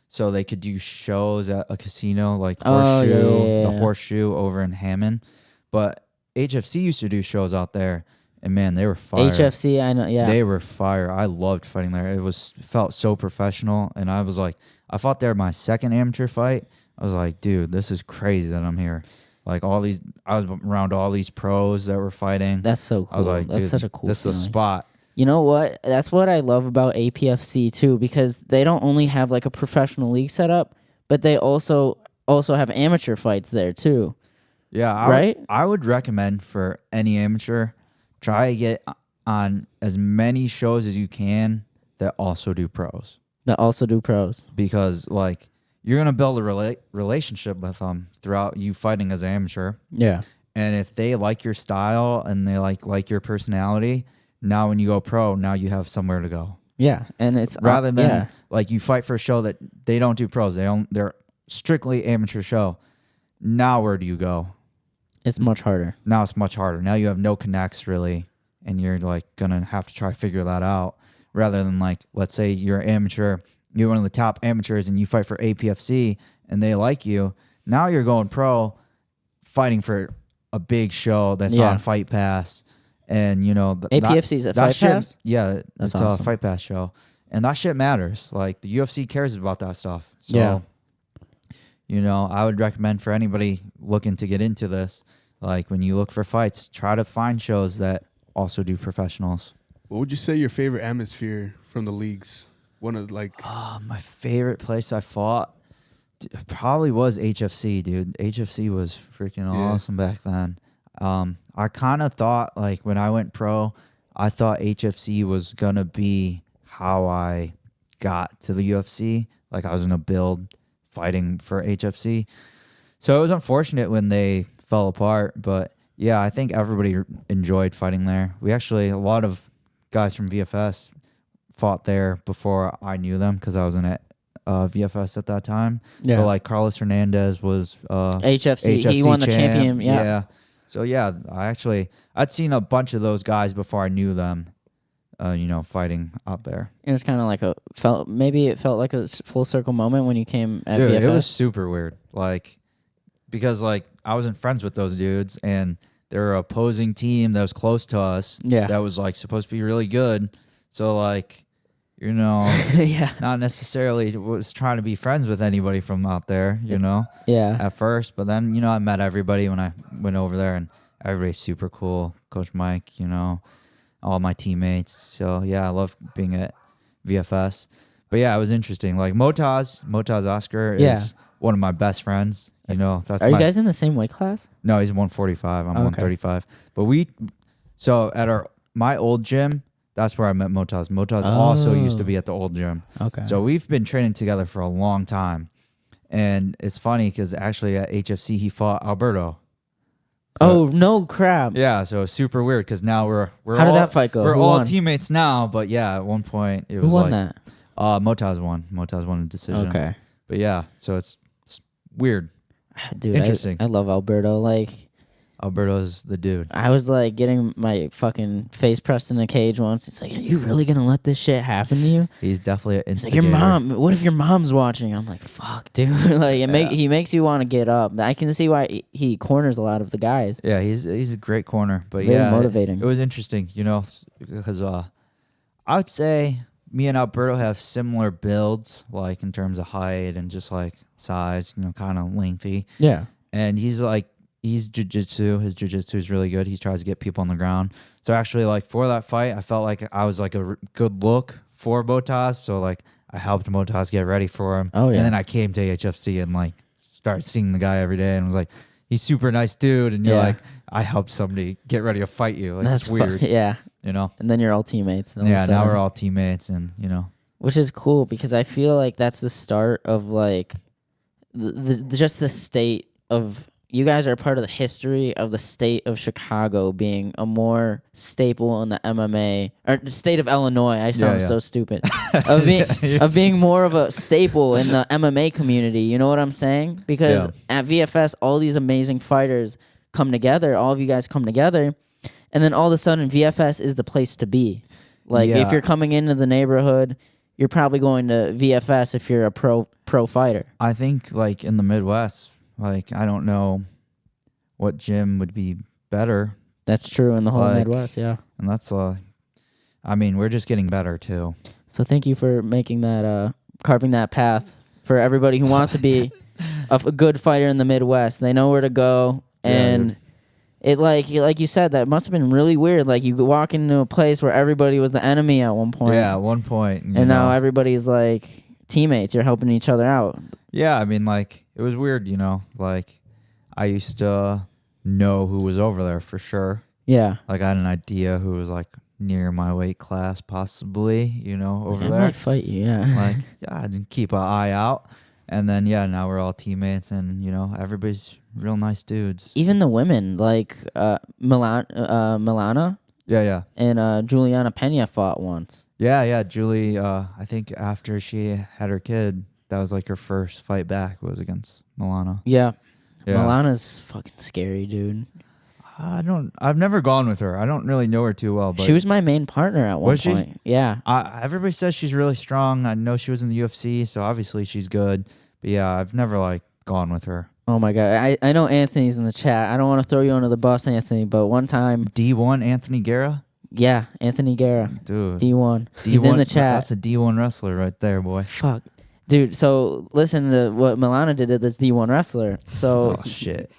so they could do shows at a casino like the Horseshoe over in Hammond. But HFC used to do shows out there, and man, they were fire. HFC, I know, yeah. They were fire. I loved fighting there. Felt so professional, and I was like, I fought there my 2nd amateur fight. I was like, dude, this is crazy that I'm here. Like I was around all these pros that were fighting. That's so cool. I was like, that's such a cool this is a spot. You know what? That's what I love about APFC too, because they don't only have like a professional league set up, but they also have amateur fights there too. Yeah, right? I would recommend for any amateur, try to get on as many shows as you can that also do pros. Because like you're gonna build a relationship with them throughout you fighting as an amateur. Yeah. And if they like your style and they like your personality, now when you go pro, now you have somewhere to go. Yeah, and it's rather than like you fight for a show that they don't do pros. They're strictly amateur show. Now where do you go? It's much harder. Now it's much harder. Now you have no connects really, and you're like gonna have to try to figure that out. Rather than like, let's say you're an amateur, you're one of the top amateurs, and you fight for APFC, and they like you. Now you're going pro, fighting for a big show that's on Fight Pass, and you know APFC's at Fight Pass. Yeah, that's it's awesome. A Fight Pass show, and that shit matters. Like the UFC cares about that stuff. So, you know, I would recommend for anybody looking to get into this, like when you look for fights, try to find shows that also do professionals. What would you say your favorite atmosphere from the leagues? One of My favorite place I fought probably was HFC, dude. HFC was freaking awesome back then. I kind of thought, like, when I went pro, I thought HFC was going to be how I got to the UFC. Like, I was going to build fighting for HFC. So it was unfortunate when they fell apart. But, yeah, I think everybody enjoyed fighting there. A lot of guys from VFS fought there before I knew them because I was in VFS at that time. Yeah. But, like, Carlos Hernandez was HFC. He won the champion. Yeah. So, yeah, I'd seen a bunch of those guys before I knew them, fighting up there. It was kind of like it felt like a full circle moment when you came at Dude, VFS. it was super weird. Like, because, like, I wasn't friends with those dudes, and they were an opposing team that was close to us. Yeah. That was, like, supposed to be really good. So, like, not necessarily was trying to be friends with anybody from out there, at first. But then, I met everybody when I went over there, and everybody's super cool. Coach Mike, all my teammates. So, yeah, I love being at VFS. But, yeah, it was interesting. Like, Motaz Oscar is one of my best friends. Are you guys in the same weight class? No, he's 145. I'm 135. But at my old gym, that's where I met Motaz. Motaz also used to be at the old gym. Okay. So we've been training together for a long time. And it's funny because actually at HFC, he fought Alberto. So, no crap. Yeah, so it's super weird because now we're How did that fight go? We're Who all won? teammates now, but yeah, at one point it was Who won that? Motaz won. Motaz won a decision. Okay. But yeah, so it's weird. Dude, Interesting. I love Alberto. Like, Alberto's the dude. I was like getting my fucking face pressed in a cage once. It's like, are you really gonna let this shit happen to you? He's definitely an It's like, instigator. your mom. What if your mom's watching? I'm like, fuck, dude. Like, he makes you want to get up. I can see why he corners a lot of the guys. Yeah, he's a great corner. But Very yeah, motivating. It was interesting, because I would say me and Alberto have similar builds, like in terms of height and just like size, kind of lengthy. Yeah. And he's jiu-jitsu. His jiu-jitsu is really good. He tries to get people on the ground. So actually, like, for that fight, I felt like I was like a good look for Motaz. So, like, I helped Motaz get ready for him. Oh, yeah. And then I came to HFC and, like, started seeing the guy every day and was like, he's super nice dude. And you're like, I helped somebody get ready to fight you. Like, that's weird. Yeah. You know? And then you're all teammates. Yeah, now we're all teammates and, you know. Which is cool because I feel like that's the start of like just the state of, you guys are part of the history of the state of Chicago being a more staple in the MMA, or the state of Illinois. I sound so stupid. of being more of a staple in the MMA community. You know what I'm saying? Because at VFS, all these amazing fighters come together. All of you guys come together. And then all of a sudden, VFS is the place to be. Like, if you're coming into the neighborhood, you're probably going to VFS if you're a pro fighter. I think, like, in the Midwest, like, I don't know what gym would be better. That's true in the whole Midwest, yeah. And that's, I mean, we're just getting better, too. So thank you for making that, carving that path for everybody who wants to be a good fighter in the Midwest. They know where to go. And it, like you said, that must have been really weird. Like, you walk into a place where everybody was the enemy at one point. Yeah, at one point. And now everybody's, like, teammates. You're helping each other out. Yeah, I mean, like, it was weird, you know? Like, I used to know who was over there for sure. Yeah. Like, I had an idea who was, like, near my weight class, possibly, you know, over there. I might fight you, yeah. Like, I didn't keep an eye out. And then, now we're all teammates, and, you know, everybody's real nice dudes. Even the women, like Milana. Yeah. And Juliana Pena fought once. Yeah. Julie, I think after she had her kid, that was like her first fight back was against Milana. Yeah. Milana's fucking scary, dude. I've never gone with her. I don't really know her too well. But she was my main partner at one was point. She? Yeah. Everybody says she's really strong. I know she was in the UFC, so obviously she's good. But yeah, I've never like gone with her. Oh my God. I know Anthony's in the chat. I don't want to throw you under the bus, Anthony, but one time. D1 Anthony Guerra? Yeah, Anthony Guerra. Dude. D1. He's in the chat. That's a D1 wrestler right there, boy. Fuck. Dude, so listen to what Milana did to this D1 wrestler. So oh shit.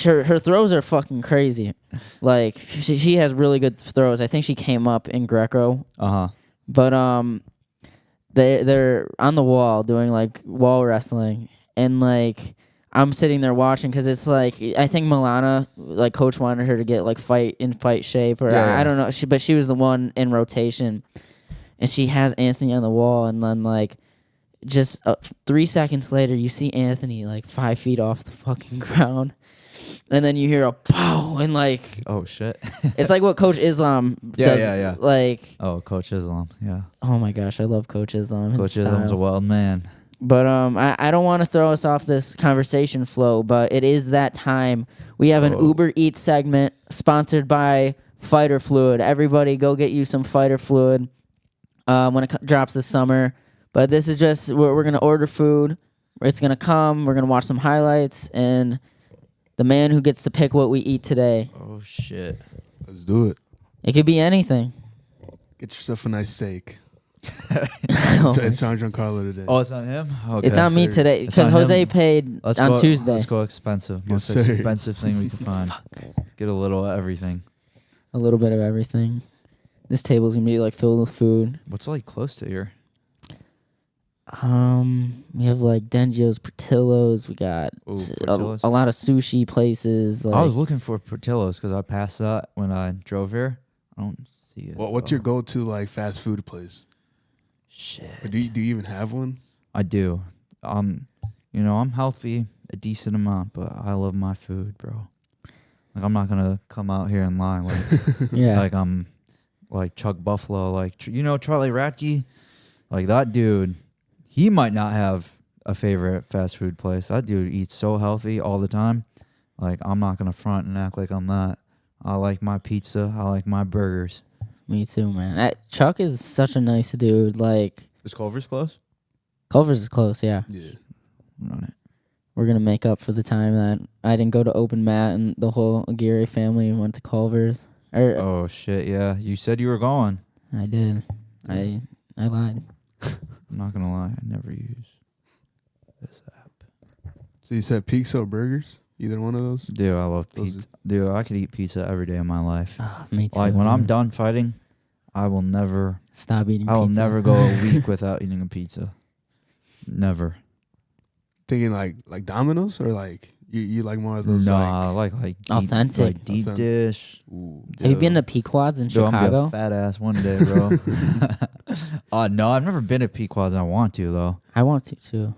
Her throws are fucking crazy. Like she has really good throws. I think she came up in Greco. Uh-huh. But they're on the wall doing like wall wrestling, and like I'm sitting there watching because it's like I think Milana, like coach wanted her to get like fight shape, or I don't know. But she was the one in rotation, and she has Anthony on the wall, and then like just 3 seconds later, you see Anthony like 5 feet off the fucking ground, and then you hear a pow, and like oh shit, it's like what Coach Islam does. Yeah. Like Coach Islam, yeah. Oh my gosh, I love Coach Islam. Coach Islam's a wild man. But I don't want to throw us off this conversation flow, but it is that time. We have an Uber Eats segment sponsored by Fighter Fluid. Everybody go get you some Fighter Fluid when it drops this summer. But this is just, we're going to order food. It's going to come. We're going to watch some highlights. And the man who gets to pick what we eat today. Oh, shit. Let's do it. It could be anything. Get yourself a nice steak. It's on Giancarlo today. Oh, it's on him? Okay. It's on me today because Jose paid on Tuesday. Let's go expensive. Most expensive thing we can find. Get a little of everything. A little bit of everything. This table's going to be like filled with food. What's like close to here? We have like Dengio's, Portillo's. We got a lot of sushi places. Like, I was looking for Portillo's because I passed that when I drove here. I don't see it. Well, what's your go-to like fast food place? Shit. Or do you even have one? I do. You know, I'm healthy a decent amount, but I love my food, bro. Like I'm not gonna come out here and lie. Like, like I'm like Chuck Buffalo, like you know Charlie Radke, like that dude. He might not have a favorite fast food place. That dude eats so healthy all the time. Like, I'm not going to front and act like I'm not. I like my pizza. I like my burgers. Me too, man. Chuck is such a nice dude. Like, is Culver's close? Culver's is close, yeah. Yeah. Run it. We're going to make up for the time that I didn't go to Open Mat and the whole Aguirre family went to Culver's. Oh, shit, yeah. You said you were going. I did. I lied. I'm not gonna lie, I never use this app. So you said pizza or burgers? Either one of those? Dude, I love pizza. Dude, I could eat pizza every day of my life. Oh, me too. Like when I'm done fighting, I will never stop eating pizza. I will never go a week without eating a pizza. Never. thinking like Domino's or like you like more of those No, like I like deep, Authentic. like deep Authentic. dish. ooh, Have you been to Pequod's in Dude, I'm gonna be Chicago? a fat ass one day, bro. No, I've never been to Pequod's. I want to though. I want to too.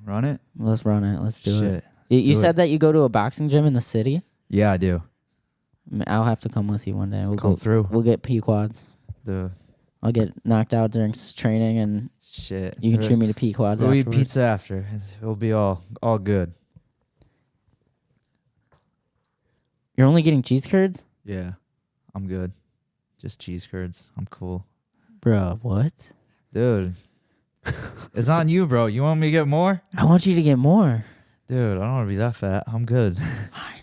Run it. Let's run it. Let's do it. Shit. You Do said that you go to a boxing gym in the city? Yeah, I do. I'll have to come with you one day. We'll Come go through. We'll get Pequod's. I'll get knocked out during training, and Shit. you can treat me to Pequod's We'll eat afterwards. pizza after. It'll be all good. You're only getting cheese curds? Yeah, I'm good. Just cheese curds. I'm cool. Bro, what? Dude, it's on you, bro. You want me to get more? I want you to get more. Dude, I don't want to be that fat. I'm good. Fine.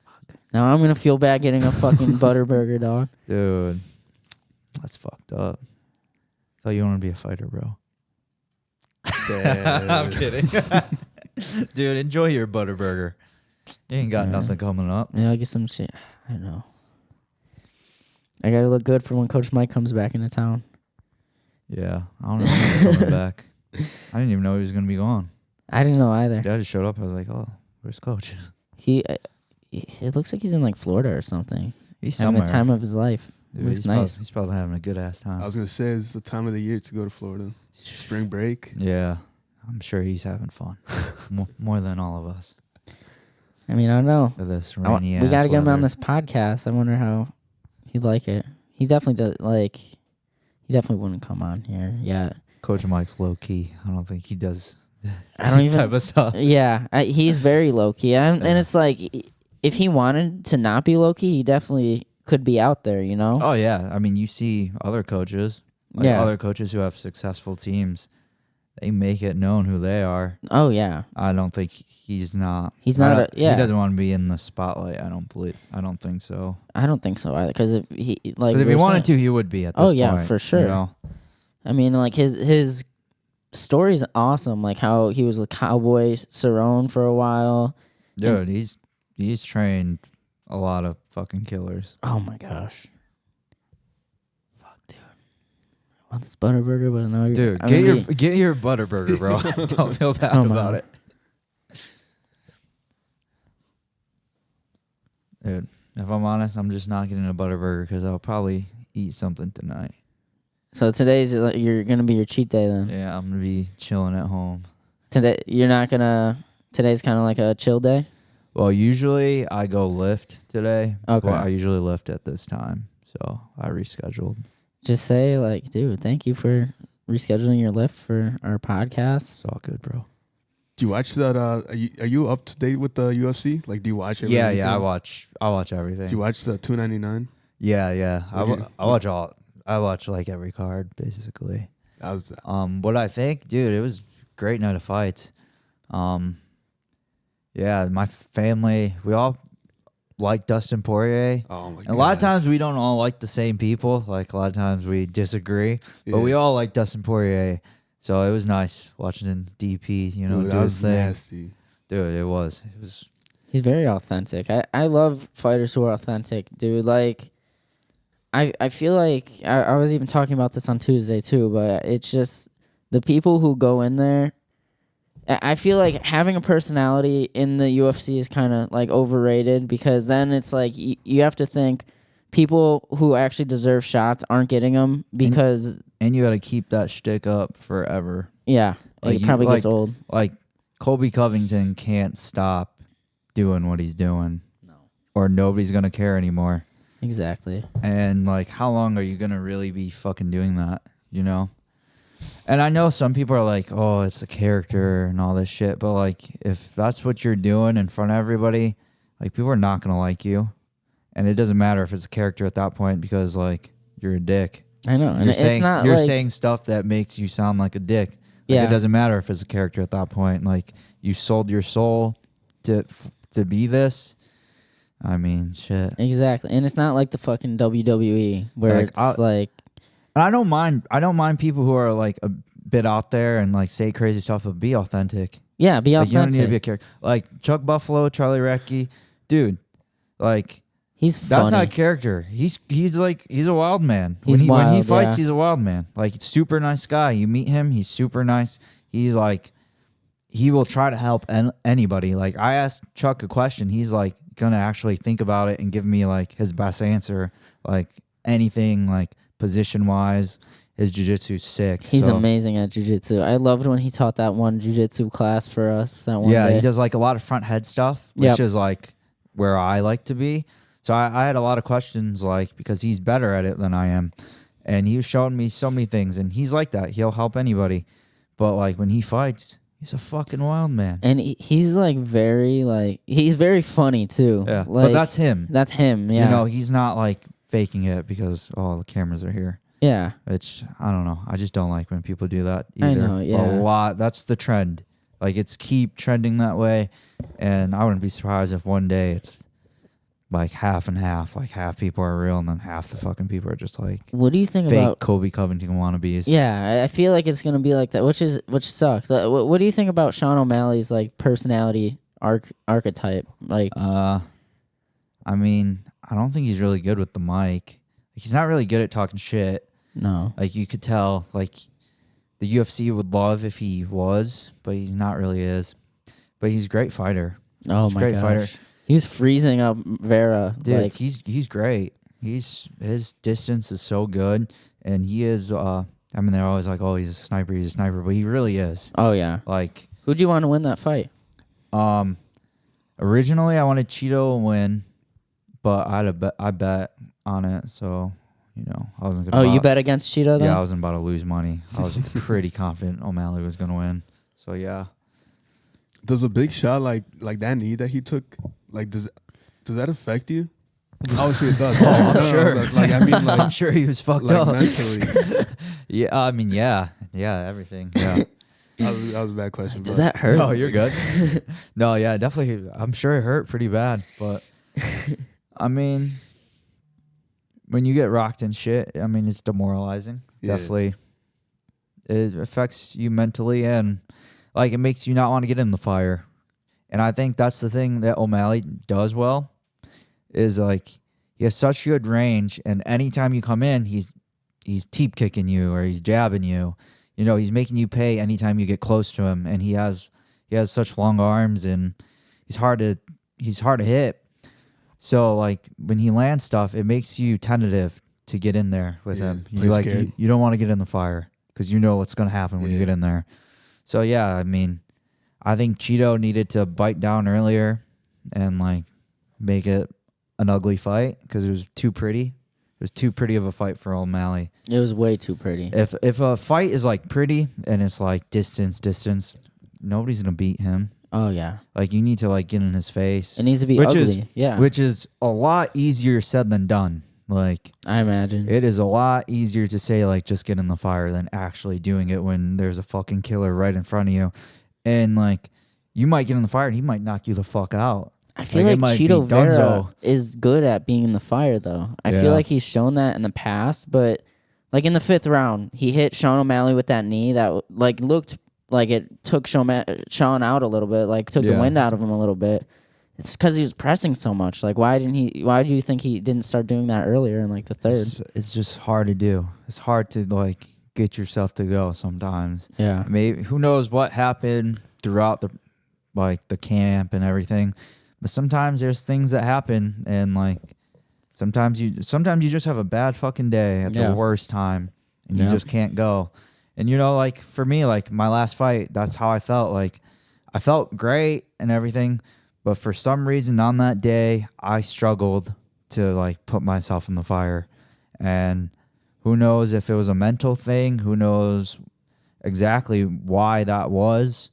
Fuck. Now I'm going to feel bad getting a fucking butter burger, dog. Dude, that's fucked up. Thought you wanted to be a fighter, bro. I'm kidding. Dude, enjoy your butter burger. You ain't got nothing coming up. Yeah, I'll get some shit. I know. I got to look good for when Coach Mike comes back into town. Yeah, I don't know when he's coming back. I didn't even know he was going to be gone. I didn't know either. Dad just showed up. I was like, oh, where's Coach? It looks like he's in like Florida or something. He's Having somewhere. the time of his life. Dude, Looks he's nice. He's probably having a good ass time. I was gonna say it's the time of the year to go to Florida. Spring break. Yeah, I'm sure he's having fun. More than all of us. I mean, I don't know. For this We rainy ass got to get him on weather. this podcast. I wonder how he'd like it. He definitely does. Like, he definitely wouldn't come on here yet. Coach Mike's low key. I don't think he does. I don't this even type of stuff. Yeah, he's very low key, and it's like if he wanted to not be low key, he definitely could be out there. You know? Oh yeah, I mean you see other coaches, other coaches who have successful teams, they make it known who they are. Oh yeah. I don't think he's not. He's not. He doesn't want to be in the spotlight. I don't think so. I don't think so either. Because if But if he wanted to, he would be at this point. Oh yeah, for sure. You know? I mean, like his story's awesome. Like how he was with Cowboy Cerrone for a while. Dude, he's trained a lot of fucking killers. Oh my gosh. Fuck, dude. I want this butter burger, but no. Dude, get your butter burger, bro. Don't feel bad about it. Dude, if I'm honest, I'm just not getting a butter burger because I'll probably eat something tonight. So today's you're gonna be your cheat day then. Yeah, I'm gonna be chilling at home. Today you're not gonna. Today's kind of like a chill day. Well, usually I go lift today. Okay. Well, I usually lift at this time, so I rescheduled. Just say like, dude, thank you for rescheduling your lift for our podcast. It's all good, bro. Do you watch that? Are you up to date with the UFC? Like, do you watch it? Yeah. I watch everything. Do you watch the 299? Yeah. I watch like every card basically. I was. What I think, dude, it was a great night of fights. Yeah, my family, we all like Dustin Poirier. Oh my god. A lot of times we don't all like the same people. Like a lot of times we disagree, but we all like Dustin Poirier. So it was nice watching DP, Dude, do his thing. nasty. Dude, it was. He's very authentic. I love fighters who are authentic, dude. Like, I feel like I was even talking about this on Tuesday too, but it's just the people who go in there. I feel like having a personality in the UFC is kind of like overrated because then it's like you have to think people who actually deserve shots aren't getting them because and you got to keep that shtick up forever. Yeah, Like it probably gets old. Like Colby Covington can't stop doing what he's doing. No. Or nobody's going to care anymore. Exactly. And like how long are you going to really be fucking doing that, And I know some people are like, oh, it's a character and all this shit. But, like, if that's what you're doing in front of everybody, like, people are not going to like you. And it doesn't matter if it's a character at that point because, like, you're a dick. I know. And You're saying stuff that makes you sound like a dick. Like, it doesn't matter if it's a character at that point. Like, you sold your soul to be this. I mean, shit. Exactly. And it's not like the fucking WWE where I don't mind people who are like a bit out there and like say crazy stuff, but be authentic. Yeah, be authentic. You don't need to be a character. Like Chuck Buffalo, Charlie Recchi, dude. Like he's funny. That's not a character. He's a wild man. He's when he fights, yeah. He's a wild man. Like super nice guy. You meet him, he's super nice. He's like he will try to help anybody. Like I asked Chuck a question, he's like gonna actually think about it and give me like his best answer, like anything like position wise. His jiu-jitsu's sick. He's amazing at jiu-jitsu. I loved when he taught that one jiu-jitsu class for us that one day. He does like a lot of front head stuff, which is like where I like to be. So I had a lot of questions like because he's better at it than I am. And he was showing me so many things, and he's like that. He'll help anybody. But like when he fights, he's a fucking wild man. And he's like he's very funny too. Yeah, like, but that's him. That's him, yeah. You know, he's not like faking it because, the cameras are here. Yeah. Which, I don't know. I just don't like when people do that either. I know, yeah. That's the trend. Like, it's keep trending that way. And I wouldn't be surprised if one day it's like half and half. Like, half people are real and then half the fucking people are just like what do you think fake about Kobe Covington wannabes. Yeah, I feel like it's going to be like that, which sucks. What do you think about Sean O'Malley's like personality archetype? Like, I mean, I don't think he's really good with the mic. He's not really good at talking shit. No. Like, you could tell, like, the UFC would love if he was, but he's not really is. But he's a great fighter. Oh, he's my a great gosh. fighter. He was freezing up Vera. Dude, like, he's great. His distance is so good, and he is, I mean, they're always like, oh, he's a sniper, but he really is. oh, yeah. Like, Who'd you want to win that fight? Originally, I wanted Cheeto to win, but I bet on it, so... You know, I wasn't gonna. Oh, you bet against Cheeto then? Yeah, I wasn't about to lose money. I was pretty confident O'Malley was gonna win. So yeah. Does a big shot like that knee that he took, like does that affect you? Obviously it does. I'm sure. Like I mean, like I'm sure he was fucked like up. mentally. Yeah, I mean, yeah, everything. Yeah. That was a bad question. Does bro. that hurt? No, you're good. No, yeah, definitely. I'm sure it hurt pretty bad, but I mean. When you get rocked and shit, I mean, it's demoralizing. Yeah. Definitely. It affects you mentally and, like, it makes you not want to get in the fire. And I think that's the thing that O'Malley does well is, like, he has such good range, and anytime you come in, he's teep kicking you or he's jabbing you. You know, he's making you pay anytime you get close to him, and he has such long arms, and he's hard to hit. So, like, when he lands stuff, it makes you tentative to get in there with him. You don't want to get in the fire because you know what's going to happen when you get in there. So, yeah, I mean, I think Cheeto needed to bite down earlier and, like, make it an ugly fight because it was too pretty. It was too pretty of a fight for O'Malley. It was way too pretty. If a fight is, like, pretty and it's, like, distance, nobody's going to beat him. Oh, yeah. Like, you need to, like, get in his face. It needs to be ugly. Yeah. Which is a lot easier said than done. Like, I imagine. it is a lot easier to say, like, just get in the fire than actually doing it when there's a fucking killer right in front of you. And, like, you might get in the fire and he might knock you the fuck out. I feel like Cheeto Vera is good at being in the fire, though. I feel like he's shown that in the past, but, like, in the 5th round, he hit Sean O'Malley with that knee that, like, looked... like it took Sean out a little bit, like took the wind out of him a little bit. It's because he was pressing so much. Like, why do you think he didn't start doing that earlier in like the 3rd? It's just hard to do. It's hard to like get yourself to go sometimes. Yeah. Maybe who knows what happened throughout the camp and everything. But sometimes there's things that happen and like sometimes you just have a bad fucking day at the worst time and you just can't go. And, you know, like, for me, like, my last fight, that's how I felt. Like, I felt great and everything, but for some reason on that day, I struggled to, like, put myself in the fire. And who knows if it was a mental thing, who knows exactly why that was.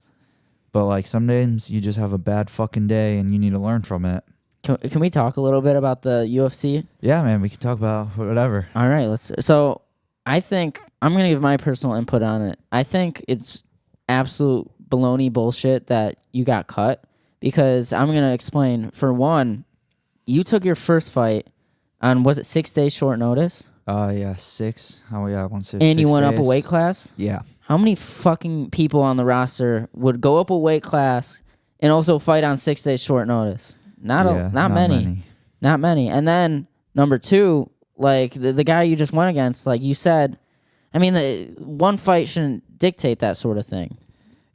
But, like, sometimes you just have a bad fucking day and you need to learn from it. Can we talk a little bit about the UFC? Yeah, man, we can talk about whatever. All right, so I think... I'm going to give my personal input on it. I think it's absolute baloney bullshit that you got cut because I'm going to explain. For one, you took your first fight on, was it 6 days short notice? Yeah, 6. Oh, yeah, I want to say 6 And you went days. up a weight class? Yeah. How many fucking people on the roster would go up a weight class and also fight on 6 days short notice? Not many. Not many. And then, number 2, like, the guy you just went against, like you said... I mean, one fight shouldn't dictate that sort of thing.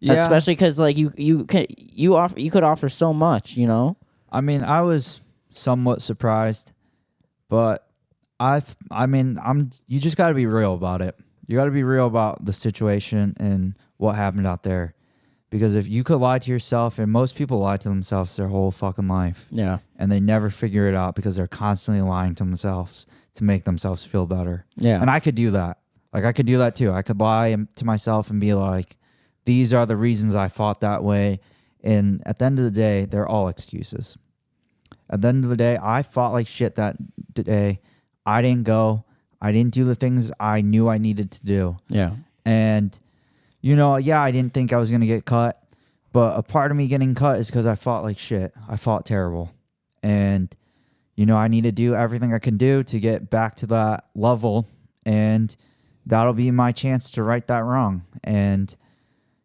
Yeah. Especially because like you could offer so much, you know. I mean, I was somewhat surprised, but you just got to be real about it. You got to be real about the situation and what happened out there. Because if you could lie to yourself, and most people lie to themselves their whole fucking life. Yeah. And they never figure it out because they're constantly lying to themselves to make themselves feel better. Yeah. And I could do that. Like, I could do that too. I could lie to myself and be like, these are the reasons I fought that way. And at the end of the day, they're all excuses. At the end of the day, I fought like shit that day. I didn't go. I didn't do the things I knew I needed to do. Yeah. And, you know, yeah, I didn't think I was going to get cut. But a part of me getting cut is because I fought like shit. I fought terrible. And, you know, I need to do everything I can do to get back to that level. And that'll be my chance to right that wrong. And,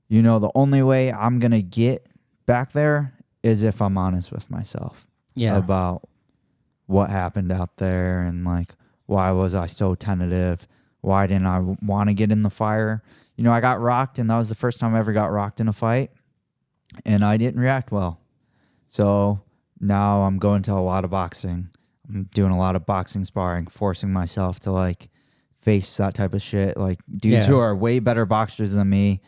you know, the only way I'm going to get back there is if I'm honest with myself. Yeah. About what happened out there and like why was I so tentative? Why didn't I want to get in the fire? You know, I got rocked, and that was the first time I ever got rocked in a fight, and I didn't react well. So now I'm going to a lot of boxing. I'm doing a lot of boxing sparring, forcing myself to like face that type of shit. Like dudes who are way better boxers than me,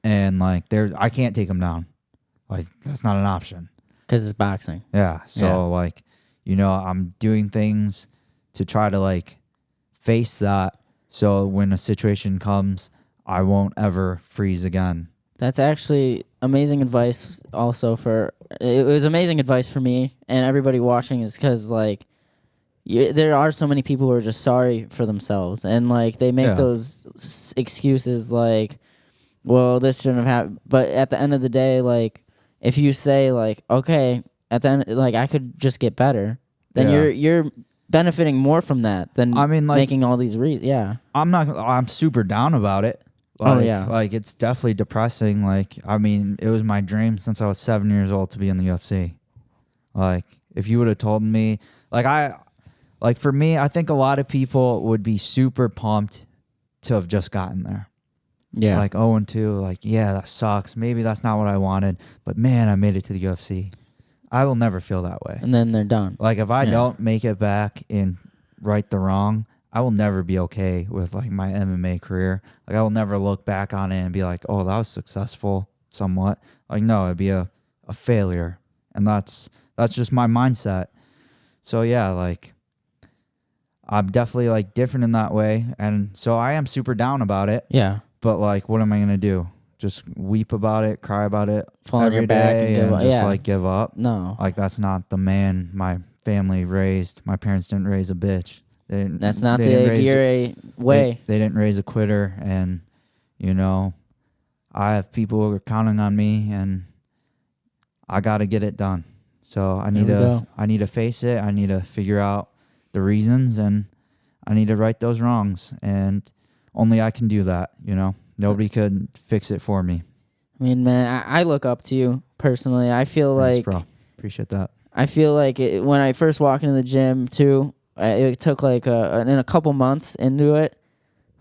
and like I can't take them down. Like that's not an option. Because it's boxing. Yeah. So, like, you know, I'm doing things to try to, like, face that. So when a situation comes, I won't ever freeze again. That's actually amazing advice also it was amazing advice for me and everybody watching is because, like, there are so many people who are just sorry for themselves. And, like, they make those excuses like, well, this shouldn't have happened. But at the end of the day, like, if you say like, okay, at the end, like I could just get better, then you're benefiting more from that than making all these reasons. Yeah, I'm super down about it. Like, like it's definitely depressing. Like, I mean, it was my dream since I was 7 years old to be in the UFC. Like, if you would have told me, like for me, I think a lot of people would be super pumped to have just gotten there. Yeah. Like 0-2, like, yeah, that sucks. Maybe that's not what I wanted. But man, I made it to the UFC. I will never feel that way. And then they're done. Like if I don't make it back and right the wrong, I will never be okay with like my MMA career. Like I will never look back on it and be like, oh, that was successful somewhat. Like no, it'd be a failure. And that's just my mindset. So yeah, like I'm definitely like different in that way. And so I am super down about it. Yeah. But like, what am I gonna do? Just weep about it, cry about it, fall on your back and give up. Just like give up? No, like that's not the man my family raised. My parents didn't raise a bitch. That's not the Aguirre way. They didn't raise a quitter, and you know, I have people who are counting on me, and I got to get it done. So I need to face it. I need to figure out the reasons, and I need to right those wrongs, and only I can do that, you know. Nobody could fix it for me. I mean, man, I look up to you personally. I feel Thanks, like... bro. Appreciate that. I feel like when I first walked into the gym, too, it took like in a couple months into it,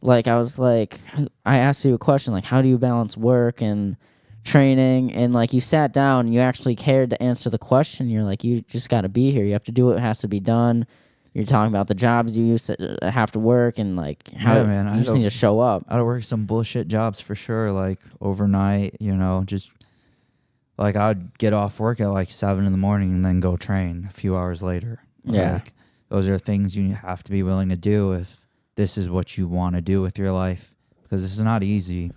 like I was like... I asked you a question, like, how do you balance work and training? And, like, you sat down and you actually cared to answer the question. You're like, you just got to be here. You have to do what has to be done. You're talking about the jobs you used to have to work and like how you just need to show up. I'd work some bullshit jobs for sure, like overnight, you know, just like I'd get off work at like 7 a.m. and then go train a few hours later. Yeah. Like, those are things you have to be willing to do if this is what you want to do with your life, because this is not easy.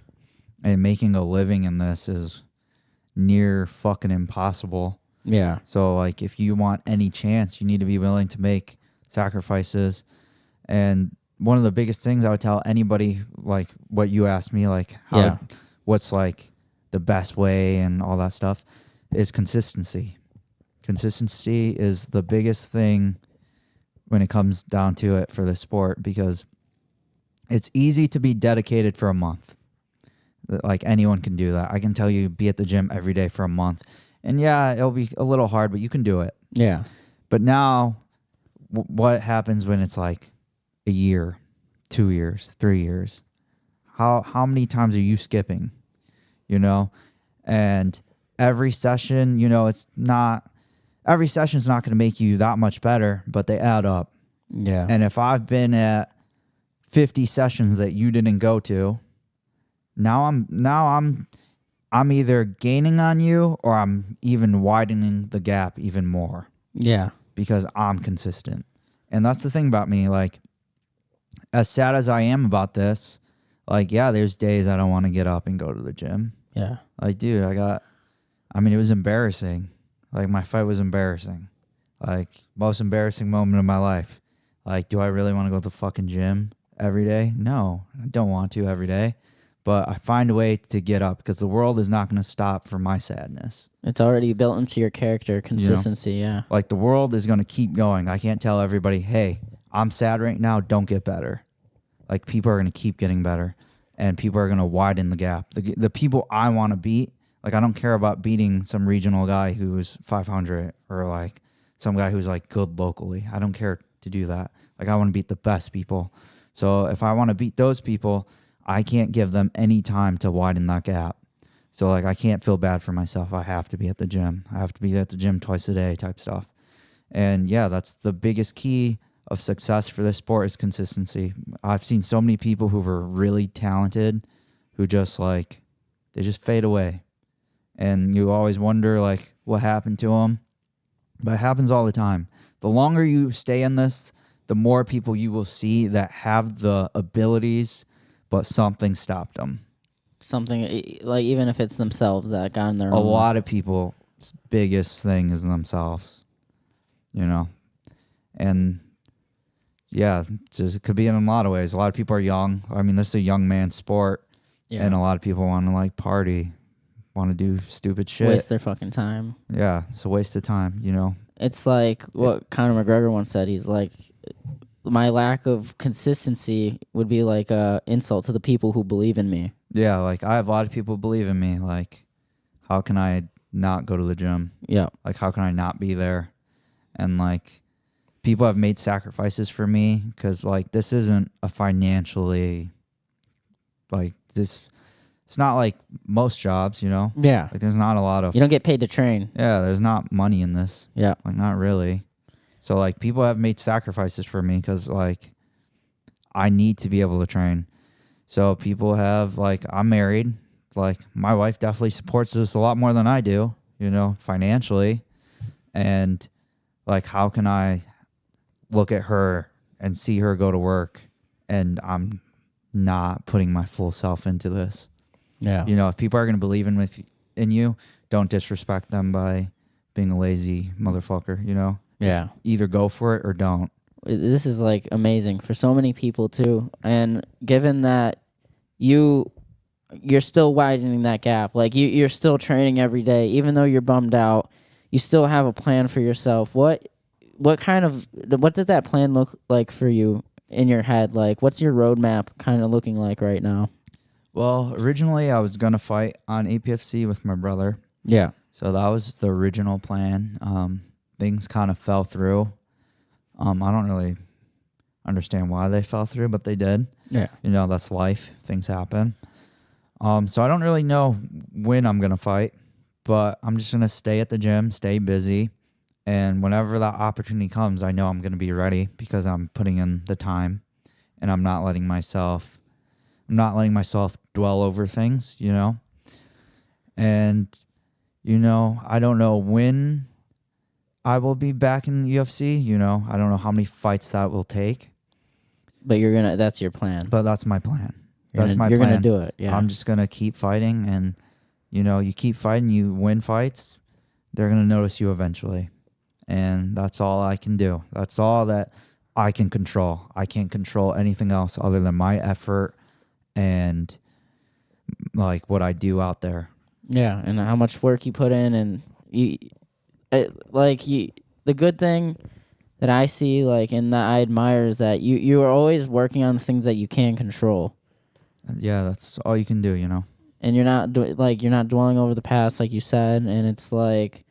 And making a living in this is near fucking impossible. Yeah. So like if you want any chance, you need to be willing to make sacrifices. And one of the biggest things I would tell anybody, like what you asked me, like what's like the best way and all that stuff, is consistency. Consistency is the biggest thing when it comes down to it for the sport, because it's easy to be dedicated for a month. Like anyone can do that. I can tell you, be at the gym every day for a month, and yeah, it'll be a little hard, but you can do it. Yeah. But now what happens when it's like a year, 2 years, 3 years? How many times are you skipping? You know? And every session, every session's not going to make you that much better, but they add up. Yeah. And if I've been at 50 sessions that you didn't go to, now I'm either gaining on you or I'm even widening the gap even more. Yeah. Because I'm consistent. And that's the thing about me. Like, as sad as I am about this, like, yeah, there's days I don't want to get up and go to the gym. Yeah. Like, dude, it was embarrassing. Like, my fight was embarrassing. Like, most embarrassing moment of my life. Like, do I really want to go to the fucking gym every day? No, I don't want to every day. But I find a way to get up because the world is not going to stop for my sadness. It's already built into your character, consistency, yeah. Like, the world is going to keep going. I can't tell everybody, hey, I'm sad right now, don't get better. Like, people are going to keep getting better, and people are going to widen the gap. The people I want to beat, like, I don't care about beating some regional guy who's 500 or, like, some guy who's, like, good locally. I don't care to do that. Like, I want to beat the best people. So if I want to beat those people, I can't give them any time to widen that gap. So, like, I can't feel bad for myself. I have to be at the gym. I have to be at the gym twice a day type stuff. And, yeah, that's the biggest key of success for this sport is consistency. I've seen so many people who were really talented who just, like, they just fade away. And you always wonder, like, what happened to them. But it happens all the time. The longer you stay in this, the more people you will see that have the abilities, but something stopped them. Something, like, even if it's themselves that got in their own. A lot of people's biggest thing is themselves, And, yeah, it could be in a lot of ways. A lot of people are young. I mean, this is a young man's sport. Yeah. And a lot of people want to, like, party, want to do stupid shit. Waste their fucking time. Yeah, it's a waste of time, It's like what Conor McGregor once said. He's like, my lack of consistency would be like a insult to the people who believe in me. Yeah, like, I have a lot of people believe in me. Like, how can I not go to the gym? Yeah. Like, how can I not be there? And, like, people have made sacrifices for me because, like, this isn't a financially, like, this. It's not like most jobs, Yeah. Like, there's not a lot of. You don't get paid to train. Yeah, there's not money in this. Yeah. Like, not really. So, like, people have made sacrifices for me because, like, I need to be able to train. So people have, like, I'm married. Like, my wife definitely supports this a lot more than I do, financially. And, like, how can I look at her and see her go to work and I'm not putting my full self into this? Yeah. If people are going to believe in you, don't disrespect them by being a lazy motherfucker, Yeah. Either go for it or don't. This is, like, amazing for so many people too. And given that you're still widening that gap, like, you're still training every day, even though you're bummed out, you still have a plan for yourself. What does that plan look like for you in your head? Like, what's your roadmap kind of looking like right now? Well, originally I was going to fight on APFC with my brother. Yeah. So that was the original plan. Things kind of fell through. I don't really understand why they fell through, but they did. Yeah. That's life. Things happen. So I don't really know when I'm going to fight, but I'm just going to stay at the gym, stay busy. And whenever that opportunity comes, I know I'm going to be ready because I'm putting in the time and I'm not letting myself dwell over things, And, I don't know when I will be back in the UFC, I don't know how many fights that will take. But that's your plan. But that's my plan. You're going to do it, yeah. I'm just going to keep fighting and, you keep fighting, you win fights, they're going to notice you eventually. And that's all I can do. That's all that I can control. I can't control anything else other than my effort and, like, what I do out there. Yeah, and how much work you put in, and the good thing that I see, like, and that I admire is that you are always working on the things that you can control. Yeah, that's all you can do, And you're not dwelling over the past, like you said, and it's like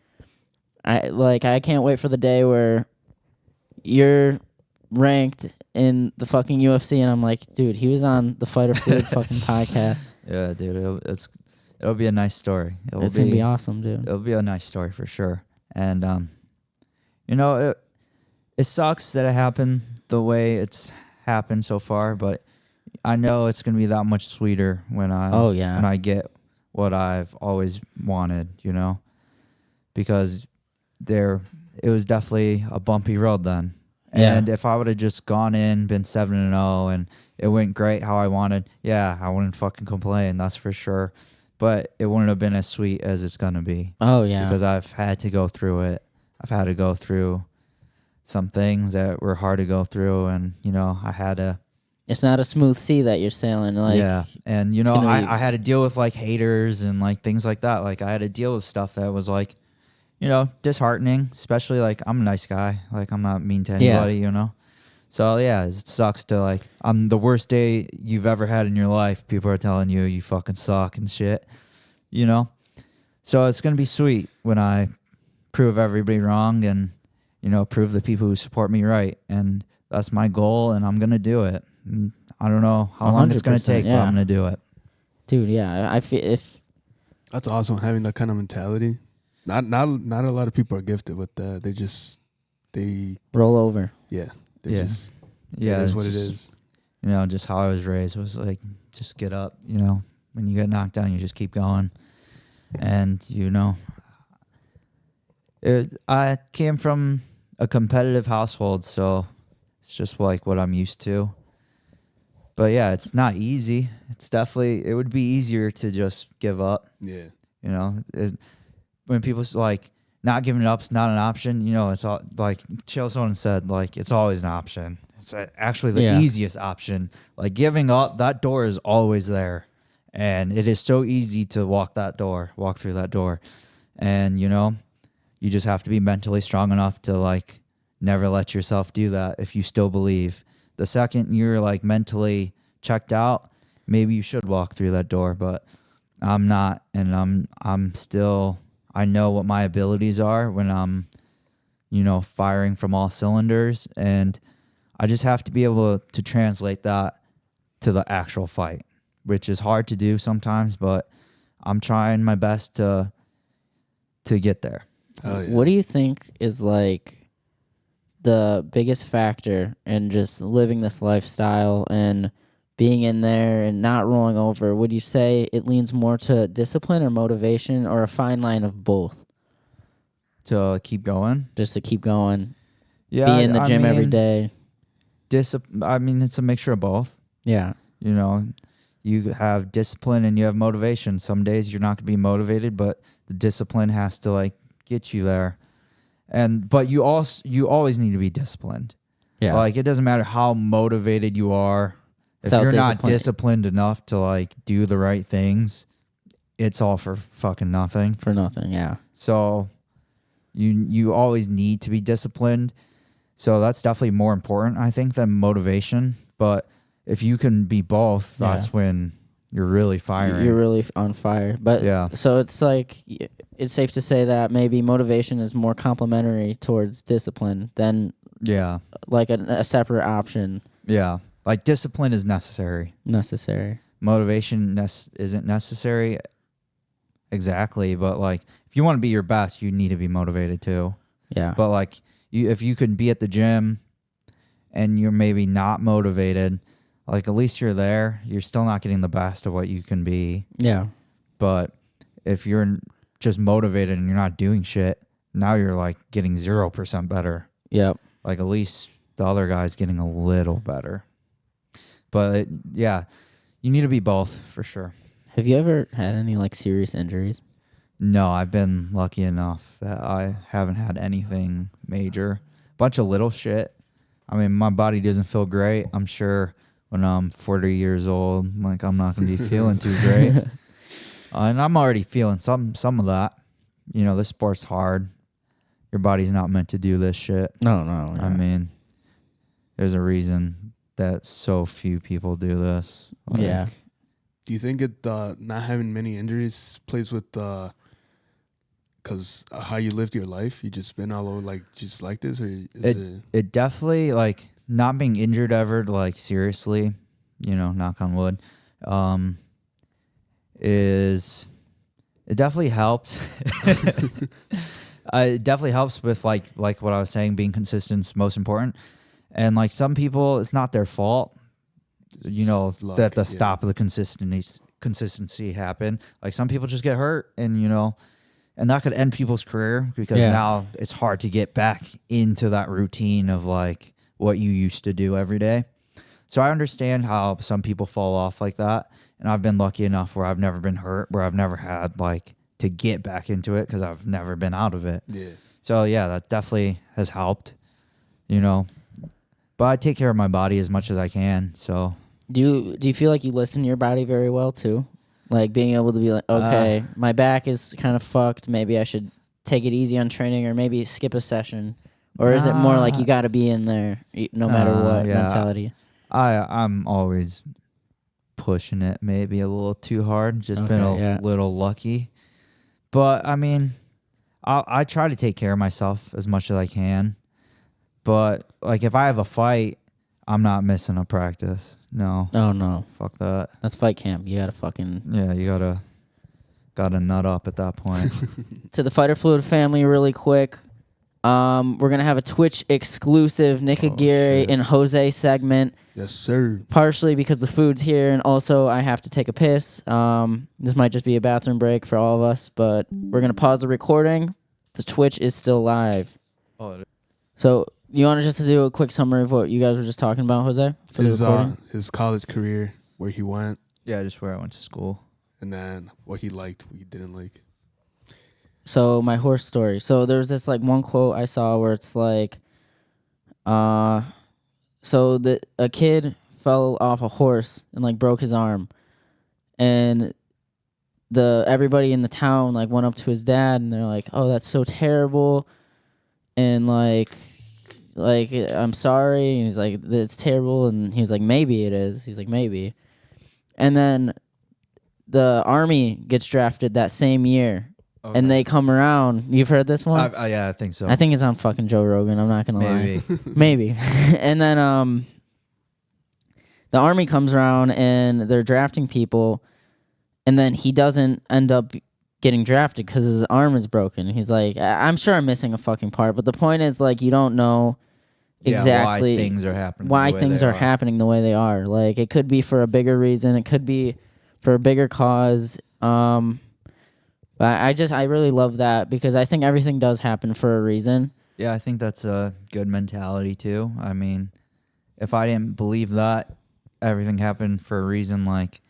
I can't wait for the day where you're ranked in the fucking UFC, and I'm like, dude, he was on the Fight or Food fucking podcast. Yeah, dude, It'll be a nice story. It's gonna be awesome, dude. It'll be a nice story for sure. And you know, it sucks that it happened the way it's happened so far, but I know it's gonna be that much sweeter when I get what I've always wanted, you know, because it was definitely a bumpy road then. And if I would have just gone in, been 7-0, and it went great how I wanted, I wouldn't fucking complain. That's for sure. But it wouldn't have been as sweet as it's gonna be. Oh yeah, because I've had to go through it. I've had to go through some things that were hard to go through, and you know, I had to. It's not a smooth sea that you're sailing. Like, yeah, and you know, I had to deal with like haters and like things like that. Like I had to deal with stuff that was like, you know, disheartening. Especially like I'm a nice guy. Like I'm not mean to anybody. You know. So yeah, it sucks to like on the worst day you've ever had in your life, people are telling you you fucking suck and shit, you know? So it's going to be sweet when I prove everybody wrong and, you know, prove the people who support me right. And that's my goal, and I'm going to do it. And I don't know how long it's going to take, but I'm going to do it. Dude, yeah, I feel that's awesome, having that kind of mentality. Not a lot of people are gifted with that. They roll over. Yeah. Just, it is what it is. You know, just how I was raised was like, just get up. You know, when you get knocked down, you just keep going. And you know, I came from a competitive household, so it's just like what I'm used to. But yeah, it's not easy. It would be easier to just give up. Yeah. You know, when people's like, not giving up's not an option. You know, it's all like Chael Sonnen said, like it's always an option. It's actually the easiest option. Like giving up, that door is always there, and it is so easy to walk through that door, and you know, you just have to be mentally strong enough to like never let yourself do that. If you still believe, the second you're like mentally checked out, maybe you should walk through that door. But I'm not, and I'm still. I know what my abilities are when I'm, you know, firing from all cylinders, and I just have to be able to translate that to the actual fight, which is hard to do sometimes, but I'm trying my best to get there. Oh, yeah. What do you think is like the biggest factor in just living this lifestyle and being in there and not rolling over? Would you say it leans more to discipline or motivation, or a fine line of both? To keep going? Just to keep going. Yeah. Be in the gym every day. I mean, it's a mixture of both. Yeah. You know, you have discipline and you have motivation. Some days you're not going to be motivated, but the discipline has to like get you there. But you always need to be disciplined. Yeah. Like it doesn't matter how motivated you are. If Without you're not disciplined enough to like do the right things, it's all for fucking nothing. For nothing, yeah. So you always need to be disciplined. So that's definitely more important, I think, than motivation. But if you can be both, that's when you're really firing. You're really on fire. But yeah. So it's like it's safe to say that maybe motivation is more complementary towards discipline than like a separate option. Yeah. Like discipline is necessary. Motivation isn't necessary exactly, but like if you want to be your best, you need to be motivated too. Yeah. But like if you can be at the gym and you're maybe not motivated, like at least you're there. You're still not getting the best of what you can be. Yeah. But if you're just motivated and you're not doing shit, now you're like getting 0% better. Yep. Like at least the other guy's getting a little better. But yeah, you need to be both for sure. Have you ever had any like serious injuries? No, I've been lucky enough that I haven't had anything major. Bunch of little shit. I mean, my body doesn't feel great. I'm sure when I'm 40 years old, like I'm not going to be feeling too great. And I'm already feeling some of that. You know, this sport's hard. Your body's not meant to do this shit. No. Yeah. I mean, there's a reason that so few people do this. Like, yeah. Do you think it not having many injuries plays with because how you lived your life? You just been all over like just like this, or is it definitely like not being injured ever like seriously, you know, knock on wood, is It definitely helps. It definitely helps with like what I was saying, being consistent is most important. And like some people, it's not their fault, Luck, that the stop of the consistency happen. Like some people just get hurt, and and that could end people's career because now it's hard to get back into that routine of like what you used to do every day. So I understand how some people fall off like that. And I've been lucky enough where I've never been hurt, where I've never had like to get back into it because I've never been out of it. Yeah. So yeah, that definitely has helped, But I take care of my body as much as I can. So Do you feel like you listen to your body very well too? Like being able to be like, okay, my back is kind of fucked. Maybe I should take it easy on training, or maybe skip a session. Or is it more like you got to be in there no matter what mentality? I'm always pushing it maybe a little too hard. Just been a little lucky. But I mean, I try to take care of myself as much as I can. But like if I have a fight, I'm not missing a practice. No. Oh no. Fuck that. That's fight camp. You gotta fucking you gotta nut up at that point. To the Fighter Fluid family, really quick. We're gonna have a Twitch exclusive Nick Aguirre and Jose segment. Yes, sir. Partially because the food's here, and also I have to take a piss. This might just be a bathroom break for all of us, but we're gonna pause the recording. The Twitch is still live. So you want to just do a quick summary of what you guys were just talking about, Jose? For the recording? His college career, where he went, Yeah, just where I went to school. and then what he liked, what he didn't like. So my horse story. So there was this like one quote I saw where it's like, a kid fell off a horse and like broke his arm, and everybody in the town like went up to his dad and they're like, oh, that's so terrible, and like I'm sorry, and he's like, it's terrible, and he's like, maybe it is. He's like, maybe, and then the Army gets drafted that same year. Okay. And they come around. You've heard this one? Yeah, I think so. I think it's on fucking Joe Rogan. I'm not going to lie. Maybe. And then the Army comes around and they're drafting people. And then he doesn't end up getting drafted because his arm is broken. He's like, I'm sure I'm missing a fucking part. But the point is, like, you don't know exactly why things are happening. Happening the way they are. Like, it could be for a bigger reason. It could be for a bigger cause. But I really love that because I think everything does happen for a reason. Yeah, I think that's a good mentality too. I mean, if I didn't believe that everything happened for a reason, like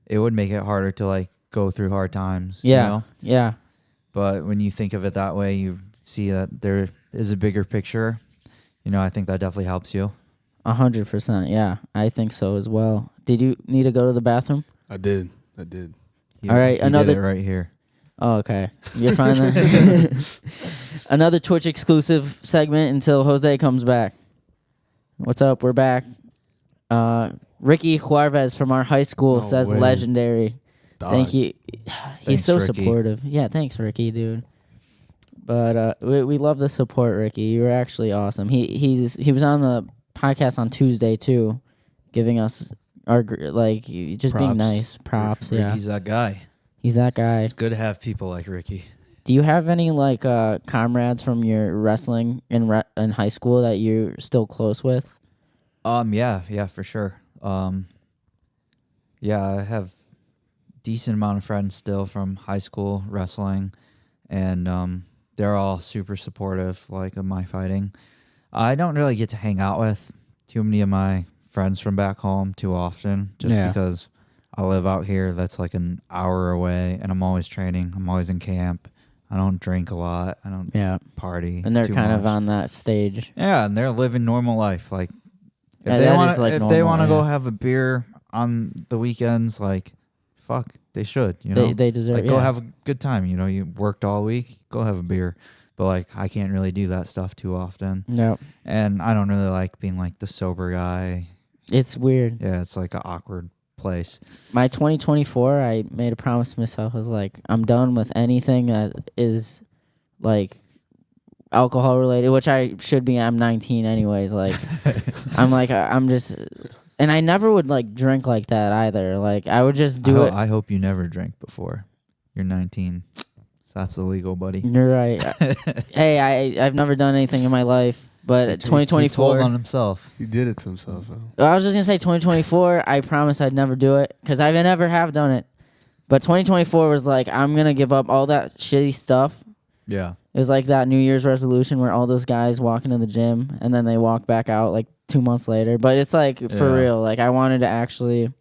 it would make it harder to like go through hard times. Yeah. Yeah. But when you think of it that way, you see that there is a bigger picture. I think that definitely helps you. 100%. Yeah, I think so as well. Did you need to go to the bathroom? I did. All right, he did it right here. Oh, okay. You're fine then. Another Twitch exclusive segment until Jose comes back. What's up? We're back. Ricky Juarez from our high school says way. Legendary. Dog. Thank you. He's Thanks, so Ricky. supportive. Yeah, thanks, Ricky, dude. But we love the support, Ricky. You were actually awesome. He was on the podcast on Tuesday too, giving us our just being nice props. Ricky's that guy. He's that guy. It's good to have people like Ricky. Do you have any comrades from your wrestling in high school that you're still close with? Yeah, for sure. Yeah, I have decent amount of friends still from high school wrestling, and they're all super supportive of my fighting. I don't really get to hang out with too many of my friends from back home too often, just because I live out here. That's like an hour away, and I'm always training. I'm always in camp. I don't drink a lot. I don't party. And they're too kind much. of on that stage. Yeah, and they're living normal life. Like if Yeah, they that want, is, like, if they normal, want to go yeah. have a beer on the weekends, fuck, they should. They deserve. Go have a good time. You worked all week. Go have a beer. But I can't really do that stuff too often. No. And I don't really like being the sober guy. It's weird. Yeah, it's an awkward place. My 2024, I made a promise to myself. I was like, I'm done with anything that is alcohol related, which I should be. I'm 19 anyways. I'm just, and I never would drink like that either. I would just do it. I hope you never drank before. You're 19. So that's illegal, buddy. You're right. Hey, I've never done anything in my life, but He 2024 told on himself. He did it to himself. Huh? I was just gonna say 2024. I promise I'd never do it because I never have done it. But 2024 was like I'm gonna give up all that shitty stuff. Yeah. It was like that New Year's resolution where all those guys walk into the gym and then they walk back out like 2 months later. But it's like for real. Like I wanted to actually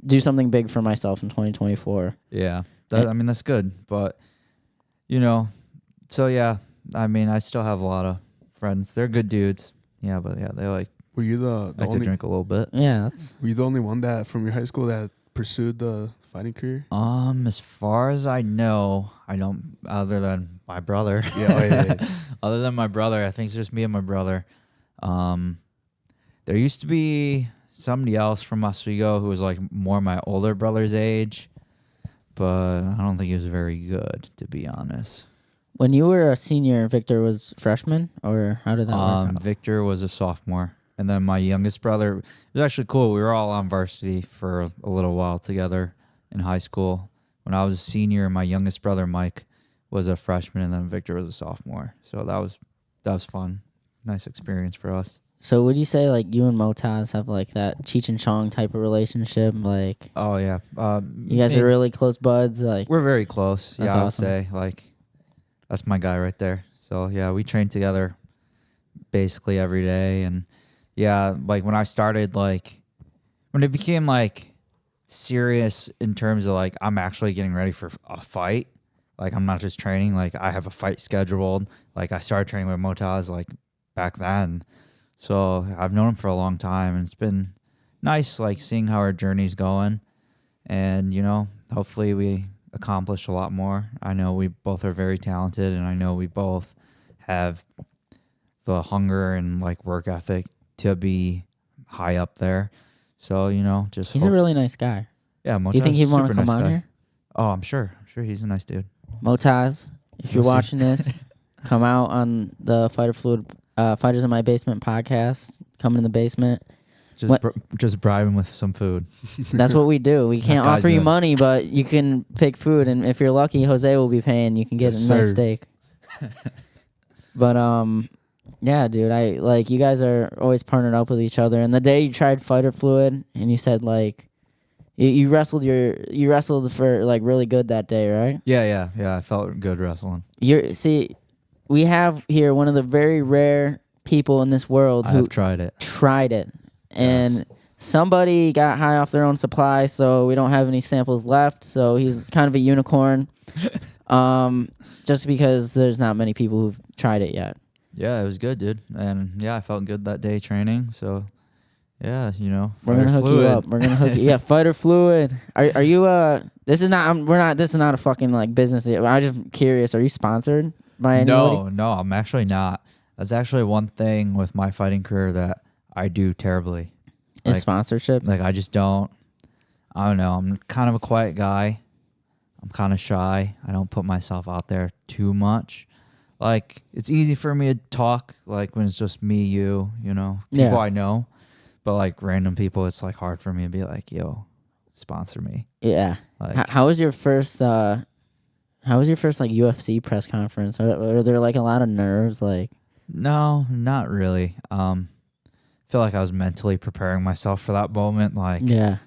do something big for myself in 2024. Yeah. I mean, that's good. But, you know, so yeah, I mean, I still have a lot of friends. They're good dudes. Yeah, but yeah, they like Were you the like only to drink a little bit. Yeah, that's. Were you the only one that from your high school that pursued the fighting career? As far as I know, I don't. Other than my brother, Yeah. Other than my brother, I think it's just me and my brother. There used to be somebody else from Oswego who was like more my older brother's age, but I don't think he was very good, to be honest. When you were a senior, Victor was freshman, or how did that work out? Victor was a sophomore, and then my youngest brother. It was actually cool. We were all on varsity for a little while together in high school. When I was a senior, my youngest brother Mike was a freshman, and then Victor was a sophomore. So that was fun. Nice experience for us. So would you say like you and Motaz have like that Cheech and Chong type of relationship? Like, Oh yeah, you guys are really close buds. Like, we're very close. That's I would awesome. say like that's my guy right there. So yeah, we train together basically every day, and yeah, like when I started, like when it became like serious in terms of like I'm actually getting ready for a fight. Like I'm not just training. Like I have a fight scheduled. Like I started training with Motaz like back then. So I've known him for a long time, and it's been nice, like seeing how our journey's going, and you know, hopefully we accomplish a lot more. I know we both are very talented, and I know we both have the hunger and like work ethic to be high up there. So you know, just he's a really nice guy. yeah. Motaz You think he'd want to super come nice on guy. here? Oh, I'm sure he's a nice dude. Motaz, if you're We'll see. watching this, come out on the Fighters in My Basement podcast. Come in the basement. Just bribe him with some food. That's what we do. We can't guy's offer you a- money, but you can pick food, and if you're lucky, Jose will be paying. You can get Yes, a nice sir. steak. But yeah, dude, I like you guys are always partnered up with each other. And the day you tried Fighter Fluid, and you said like you wrestled for like really good that day, right? Yeah. I felt good wrestling. We have here one of the very rare people in this world who I've tried it. tried it, and Yes. somebody got high off their own supply, so we don't have any samples left. So he's kind of a unicorn, just because there's not many people who've tried it yet. Yeah, it was good, dude. And yeah, I felt good that day training. So yeah, you know, We're gonna hook you up. We're gonna hook you. Yeah, Fighter Fluid. Are you This is not. This is not a fucking like business. I'm just curious. Are you sponsored by anybody? No, I'm actually not. That's actually one thing with my fighting career that I do terribly. Is sponsorships? Like I just don't. I don't know. I'm kind of a quiet guy. I'm kind of shy. I don't put myself out there too much. Like it's easy for me to talk like when it's just me, you know, people Yeah. I know. But like random people, it's like hard for me to be like, yo, sponsor me. Yeah. Like, How was your first? How was your first like UFC press conference? Are there like a lot of nerves? Like, no, not really. Feel like I was mentally preparing myself for that moment, like yeah,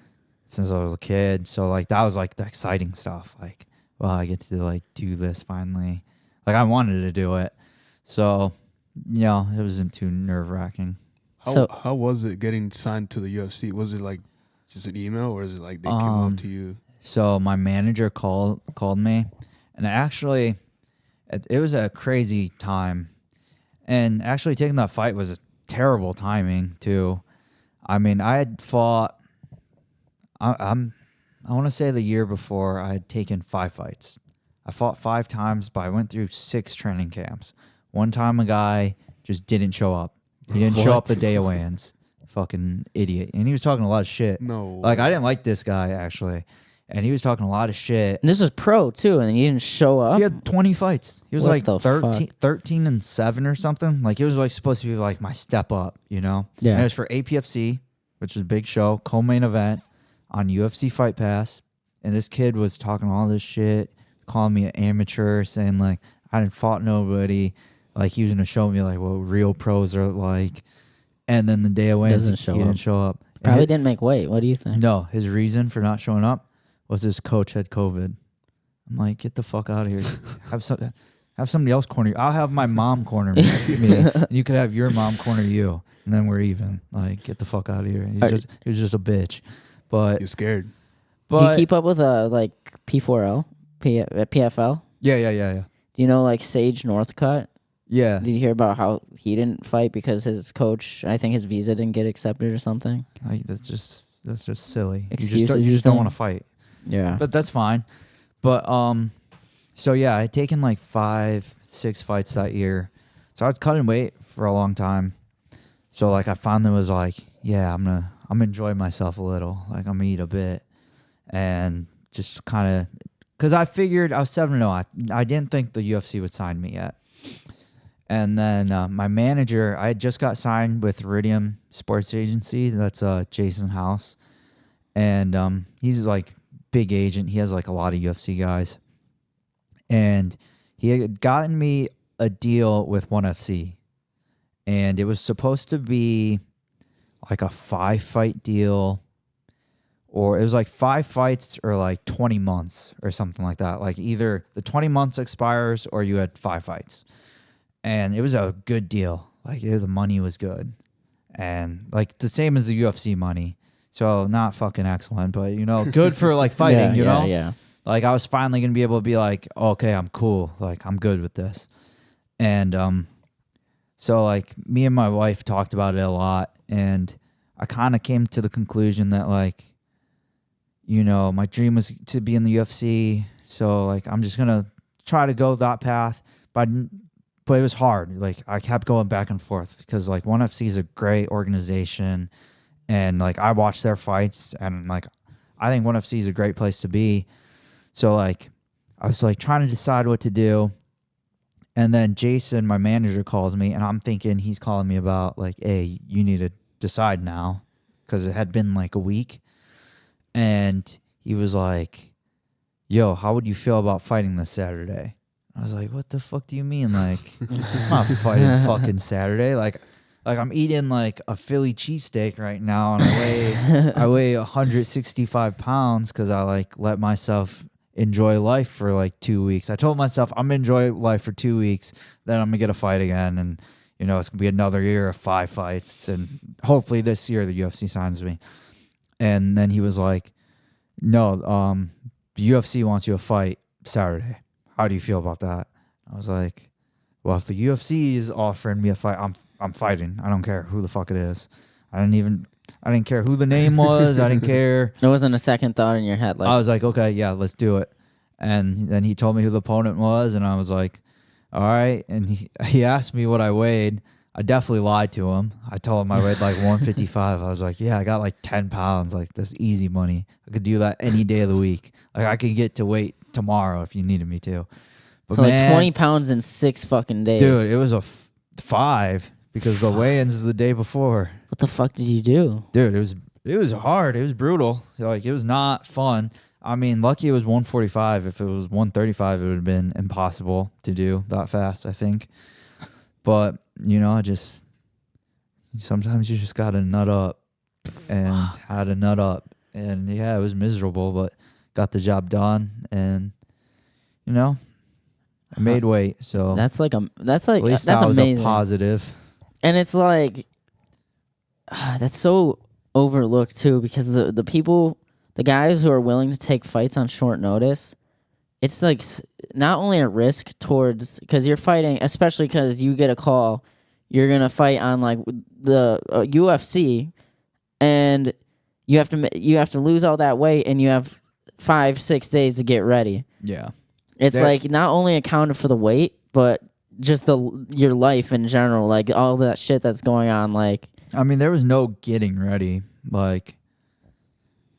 since I was a kid. So like that was like the exciting stuff. Like, well, I get to like do this finally. Like I wanted to do it. So, you know, it wasn't too nerve wracking. How was it getting signed to the UFC? Was it like just an email, or is it like they came up to you? So my manager called me, and actually, it was a crazy time. And actually, taking that fight was a terrible timing too. I mean, I had fought. I want to say the year before I had taken 5 fights. I fought 5 times, but I went through 6 training camps. One time, a guy just didn't show up. He didn't show up the day of weigh-ins. Fucking idiot. And he was talking a lot of shit. No. Like, I didn't like this guy, actually. And he was talking a lot of shit. and this was pro too, and you didn't show up. He had 20 fights. He was What like the 13 and 7 or something. Like, it was like supposed to be like my step up, you know? Yeah. And it was for APFC, which was a big show, co-main event on UFC Fight Pass. And this kid was talking all this shit, calling me an amateur, saying like I didn't fought nobody. Like he was gonna show me like what real pros are like. And then the day I went, he didn't show up. Probably didn't make weight. What do you think? No, his reason for not showing up was his coach had COVID. I'm like, get the fuck out of here. Have somebody else corner you. I'll have my mom corner me. And you could have your mom corner you, and then we're even. Like, get the fuck out of here. He was just a bitch. But you're scared. But, do you keep up with like P4L, PFL? Yeah. Do you know like Sage Northcutt? Yeah. Did you hear about how he didn't fight because his coach, I think his visa didn't get accepted or something? Like, that's just silly. Excuses. You just don't want to fight. Yeah. But that's fine. But so yeah, I had taken like 5-6 fights that year. So I was cutting weight for a long time. So like I finally was like, yeah, I'm gonna enjoy myself a little. Like I'm gonna eat a bit and just kind of, because I figured I was 7-0. I didn't think the UFC would sign me yet. And then my manager, I had just got signed with Iridium Sports Agency. That's Jason House. And he's like big agent. He has like a lot of UFC guys. And he had gotten me a deal with ONE FC. And it was supposed to be like a 5-fight deal. Or it was like 5 fights or like 20 months or something like that. Like either the 20 months expires or you had 5 fights. And it was a good deal. Like the money was good. And like the same as the UFC money. So not fucking excellent, but you know, good for like fighting, you know? Yeah. Like I was finally going to be able to be like, okay, I'm cool. Like I'm good with this. And so like me and my wife talked about it a lot. And I kind of came to the conclusion that like, you know, my dream was to be in the UFC. So like I'm just going to try to go that path. But it was hard. Like I kept going back and forth because like ONE FC is a great organization, and like I watched their fights, and like I think ONE FC is a great place to be. So like I was like trying to decide what to do, and then Jason, my manager, calls me, and I'm thinking he's calling me about like, hey, you need to decide now, because it had been like a week, and he was like, yo, how would you feel about fighting this Saturday? I was like, what the fuck do you mean? Like, I'm not fighting fucking Saturday. Like I'm eating like a Philly cheesesteak right now, and I weigh 165 pounds because I like let myself enjoy life for like 2 weeks. I told myself I'm gonna enjoy life for 2 weeks, then I'm gonna get a fight again, and you know it's gonna be another year of 5 fights, and hopefully this year the UFC signs me. And then he was like, no, the UFC wants you to fight Saturday. How do you feel about that? I was like, well, if the UFC is offering me a fight, I'm fighting. I don't care who the fuck it is. I didn't care who the name was. I didn't care. It wasn't a second thought in your head. Like I was like, okay, yeah, let's do it. And then he told me who the opponent was, and I was like, all right. And he asked me what I weighed. I definitely lied to him. I told him I weighed like 155. I was like, yeah, I got like 10 pounds. Like, that's easy money. I could do that any day of the week. Like, I could get to weight tomorrow if you needed me to. But so man, like 20 pounds in 6 fucking days. Dude, it was a 5 because the weigh-ins is the day before. What the fuck did you do? Dude, it was hard. It was brutal. Like, it was not fun. I mean, lucky it was 145. If it was 135, it would have been impossible to do that fast, I think. But, you know, sometimes you just got to nut up, and had to nut up. And yeah, it was miserable, but got the job done, and you know, I made weight. So that's at least that's that was amazing. a positive. And it's like that's so overlooked too, because the people, the guys who are willing to take fights on short notice, it's like not only a risk towards, because you're fighting, especially because you get a call, you're gonna fight on like the UFC, and you have to lose all that weight, and you have 5-6 days to get ready. Yeah, it's like not only accounted for the weight, but just your life in general, like all that shit that's going on. Like, I mean, there was no getting ready. Like,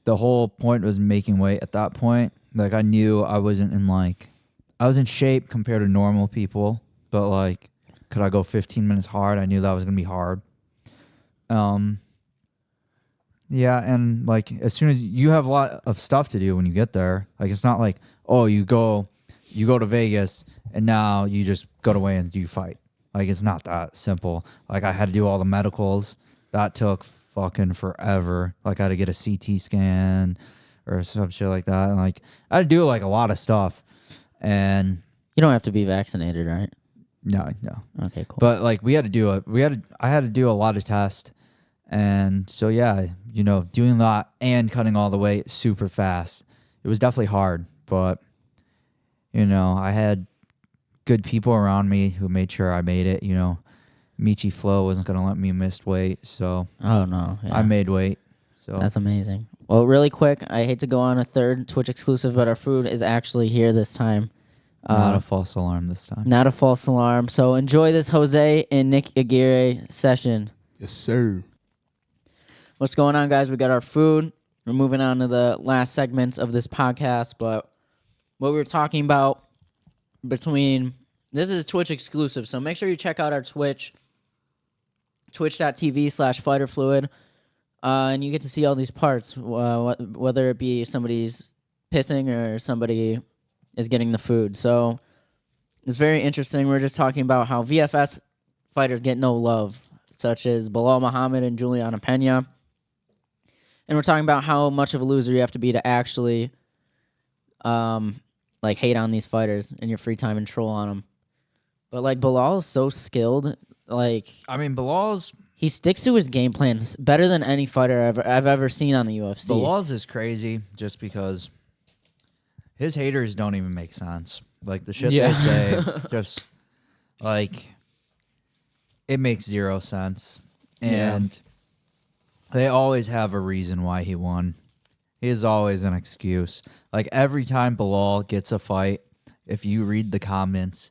the whole point was making weight at that point. Like, I knew I was in shape compared to normal people, but like, could I go 15 minutes hard? I knew that was gonna be hard. Yeah, and like as soon as you have a lot of stuff to do when you get there, like it's not like, oh, you go you go to Vegas and now you just go to weigh-ins and you fight. Like, it's not that simple. Like, I had to do all the medicals. That took fucking forever. Like, I had to get a CT scan or some shit like that. And, like, I had to do, like, a lot of stuff. And You don't have to be vaccinated, right? no. Okay, cool. But, like, I had to do a lot of tests. And so, yeah, you know, doing that and cutting all the weight super fast. It was definitely hard. But, you know, I had good people around me who made sure I made it. You know, Michi Flo wasn't going to let me miss weight. So oh, no. Yeah. I made weight. So That's amazing. Well, really quick, I hate to go on a third Twitch exclusive, but our food is actually here this time. Not a false alarm this time. Not a false alarm. So enjoy this Jose and Nick Aguirre session. Yes, sir. What's going on, guys? We got our food. We're moving on to the last segments of this podcast, but what we were talking about this is Twitch exclusive, so make sure you check out our Twitch, twitch.tv/fighterfluid, and you get to see all these parts, whether it be somebody's pissing or somebody is getting the food. So it's very interesting. We're just talking about how VFS fighters get no love, such as Bilal Muhammad and Juliana Pena. And we're talking about how much of a loser you have to be to actually like hate on these fighters in your free time and troll on them. But like Bilal is so skilled. Like, I mean, Bilal's he sticks to his game plan better than any fighter I've ever seen on the UFC. Bilal's is crazy just because his haters don't even make sense. Like, the shit they say, just like, it makes zero sense. And they always have a reason why he won. He is always an excuse. Like, every time Bilal gets a fight, if you read the comments,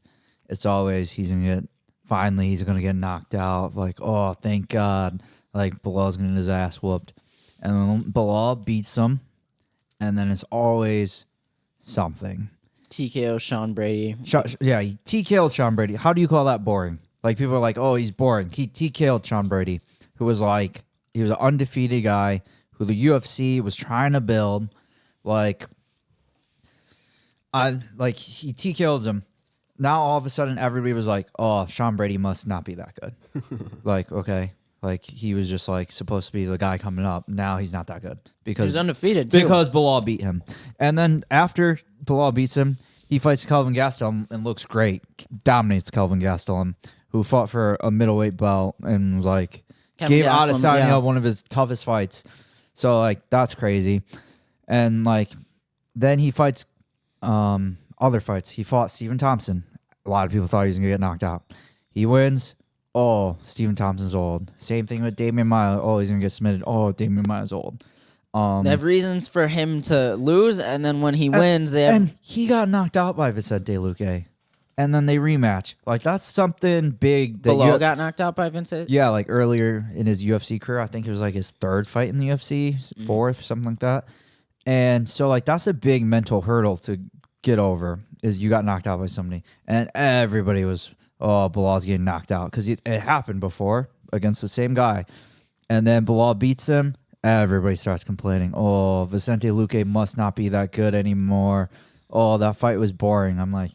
it's always he's gonna get knocked out. Like, oh, thank God. Like, Bilal's gonna get his ass whooped. And then Bilal beats him, and then it's always something. TKO Sean Brady. He TKO'd Sean Brady. How do you call that boring? Like, people are like, oh, he's boring. He TKO'd Sean Brady, who was like, he was an undefeated guy who the UFC was trying to build. Like, he TKOs him. Now all of a sudden everybody was like, oh, Sean Brady must not be that good. Like, okay. Like, he was just like supposed to be the guy coming up. Now he's not that good. Because he's undefeated too. Because Bilal beat him. And then after Bilal beats him, he fights Kelvin Gastelum and looks great. Dominates Kelvin Gastelum, who fought for a middleweight belt and was like, gave Adesanya one of his toughest fights. So, like, that's crazy. And, like, then he fights other fights. He fought Stephen Thompson. A lot of people thought he was going to get knocked out. He wins. Oh, Stephen Thompson's old. Same thing with Damian Maia. Oh, he's going to get submitted. Oh, Damian Maia's old. They have reasons for him to lose, and then when he wins, and he got knocked out by Vicente Luque. And then they rematch. Like, that's something big. Bilal got knocked out by Vincent? Yeah, like earlier in his UFC career. I think it was like his third fight in the UFC, fourth, something like that. And so, like, that's a big mental hurdle to get over, is you got knocked out by somebody. And everybody was, oh, Bilal's getting knocked out. Because it happened before against the same guy. And then Bilal beats him. Everybody starts complaining. Oh, Vicente Luque must not be that good anymore. Oh, that fight was boring. I'm like,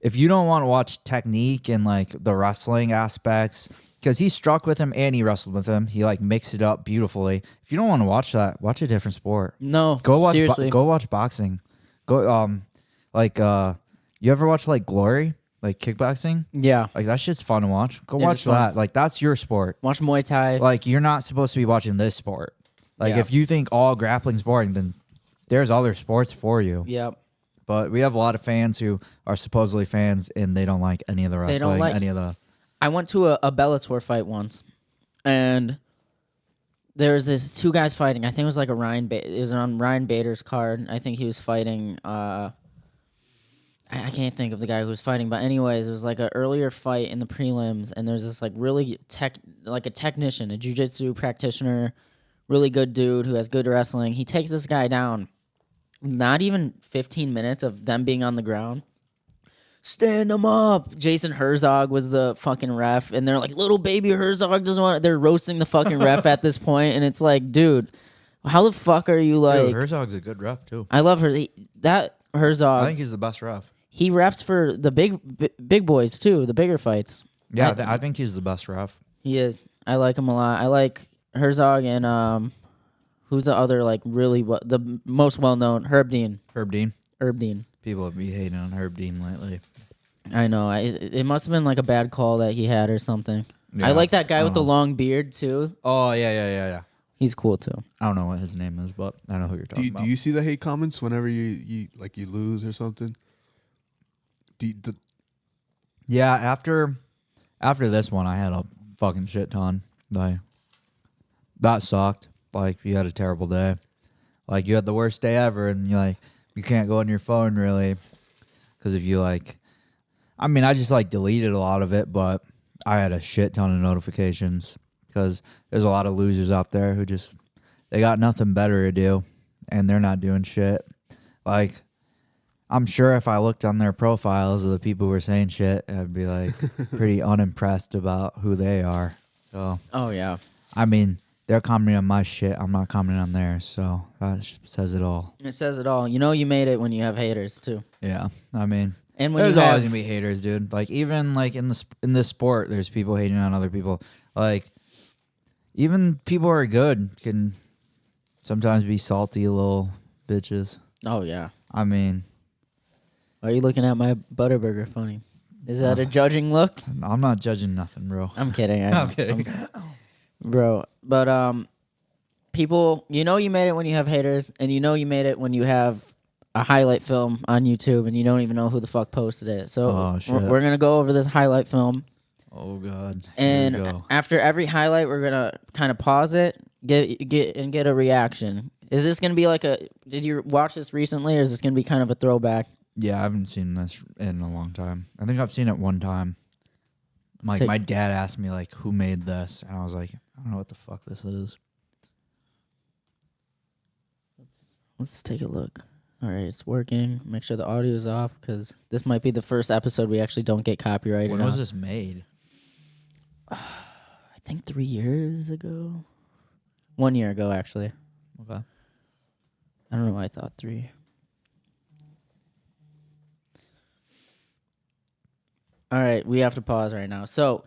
if you don't want to watch technique and, like, the wrestling aspects, because he struck with him and he wrestled with him, he, like, mixed it up beautifully. If you don't want to watch that, watch a different sport. No, go watch. Seriously. Go watch boxing. Go you ever watch, like, Glory, like kickboxing? Yeah, like, that shit's fun to watch. Go watch that. Like, that's your sport. Watch Muay Thai. Like, you're not supposed to be watching this sport. Like, if you think all grappling's boring, then there's other sports for you. Yep. But we have a lot of fans who are supposedly fans, and they don't like any of the wrestling. They don't like any of the. I went to a Bellator fight once, and there was this two guys fighting. I think it was like it was on Ryan Bader's card. I think he was fighting. I can't think of the guy who was fighting, but anyways, it was like an earlier fight in the prelims, and there's this like really a technician, a jiu-jitsu practitioner, really good dude who has good wrestling. He takes this guy down. Not even 15 minutes of them being on the ground. Stand them up. Jason Herzog was the fucking ref, and they're like, little baby Herzog doesn't want it. They're roasting the fucking ref at this point, and it's like, dude, how the fuck are you like? Dude, Herzog's a good ref, too. I love her. Herzog. I think he's the best ref. He refs for the big boys too, the bigger fights. Yeah, I think he's the best ref. He is. I like him a lot. I like Herzog and who's the other like really the most well known? Herb Dean. Herb Dean. Herb Dean. People have been hating on Herb Dean lately. I know. It must have been like a bad call that he had or something. Yeah, I like that guy with the long beard too. Oh yeah. He's cool too. I don't know what his name is, but I know who you're talking about. Do you see the hate comments whenever you lose or something? Yeah, after this one, I had a fucking shit ton. Like, that sucked. Like, you had a terrible day. Like, you had the worst day ever, and you can't go on your phone really, because if you I mean, I just deleted a lot of it, but I had a shit ton of notifications because there's a lot of losers out there who they got nothing better to do, and they're not doing shit. Like, I'm sure if I looked on their profiles of the people who were saying shit, I'd be pretty unimpressed about who they are. So, oh yeah. I mean, they're commenting on my shit. I'm not commenting on theirs. So that says it all. It says it all. You know, you made it when you have haters too. Yeah, I mean, and when there's you always have, gonna be haters, dude. Like even in this sport, there's people hating on other people. Like even people who are good can sometimes be salty little bitches. oh yeah. I mean. Why are you looking at my Butterburger funny? Is that a judging look? I'm not judging nothing, bro. I'm kidding. I'm kidding. Bro. But people, you know you made it when you have haters, and you know you made it when you have a highlight film on YouTube and you don't even know who the fuck posted it. So we're going to go over this highlight film. Oh, God. And after every highlight, we're going to kind of pause it, get a reaction. Is this going to be did you watch this recently, or is this going to be kind of a throwback? Yeah, I haven't seen this in a long time. I think I've seen it one time. My dad asked me, who made this? And I was like, I don't know what the fuck this is. Let's take a look. All right, it's working. Make sure the audio is off, because this might be the first episode we actually don't get copyrighted. When was this made? I think 3 years ago. 1 year ago, actually. Okay. I don't know why I thought 3. All right, we have to pause right now. So,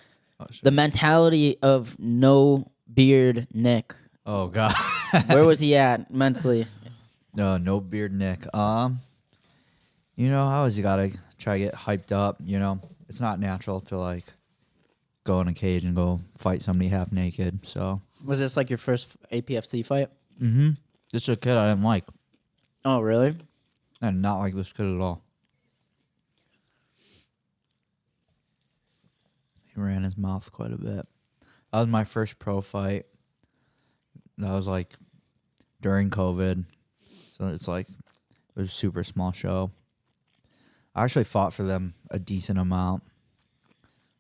the mentality of no beard Nick. Oh, God. Where was he at mentally? No beard Nick. I always gotta try to get hyped up, It's not natural to, go in a cage and go fight somebody half naked, so. Was this, your first APFC fight? Mm-hmm. Just a kid I didn't like. Oh, really? I did not like this kid at all. He ran his mouth quite a bit. That was my first pro fight. That was during COVID. So it's it was a super small show. I actually fought for them a decent amount.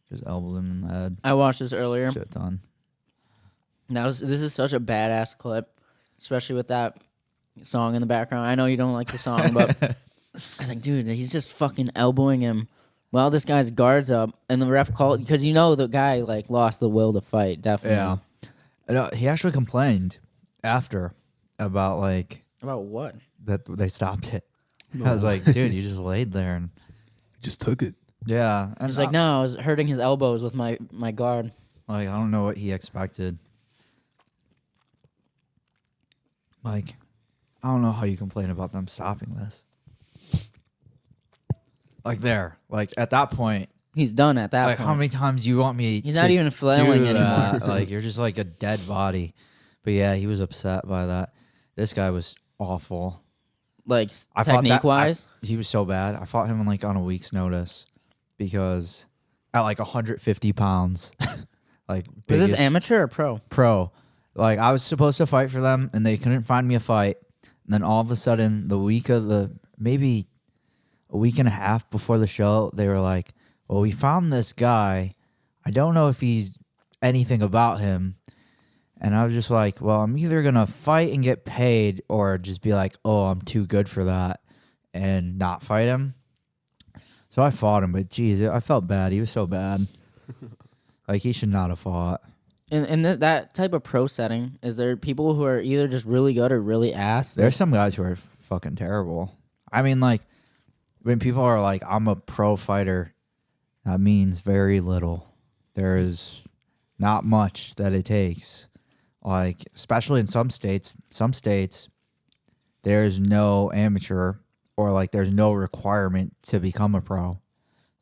Just elbowed him in the head. I watched this earlier. Shit ton. This is such a badass clip, especially with that song in the background. I know you don't like the song, but I was like, dude, he's just fucking elbowing him. Well, this guy's guard's up, and the ref called, because the guy lost the will to fight, definitely. Yeah. He actually complained after about about what? That they stopped it. No. I was like, dude, you just laid there and just took it. Yeah. And he's like, no, I was hurting his elbows with my guard. I don't know what he expected. I don't know how you complain about them stopping this. At that point. He's done at that point. How many times do you want me He's not even flailing anymore. You're just a dead body. But yeah, he was upset by that. This guy was awful. Technique-wise? He was so bad. I fought him on a week's notice because at 150 pounds. Was this amateur or pro? Pro. I was supposed to fight for them, and they couldn't find me a fight. And then all of a sudden, maybe a week and a half before the show, they were like, well, we found this guy. I don't know if he's anything about him. And I was just like, well, I'm either going to fight and get paid or just be like, oh, I'm too good for that and not fight him. So I fought him, but geez, I felt bad. He was so bad. He should not have fought. In that type of pro setting, is there people who are either just really good or really ass? There's some guys who are fucking terrible. I mean, when people are like, I'm a pro fighter, that means very little. There is not much that it takes. Like, especially in some states, there's no amateur or like there's no requirement to become a pro.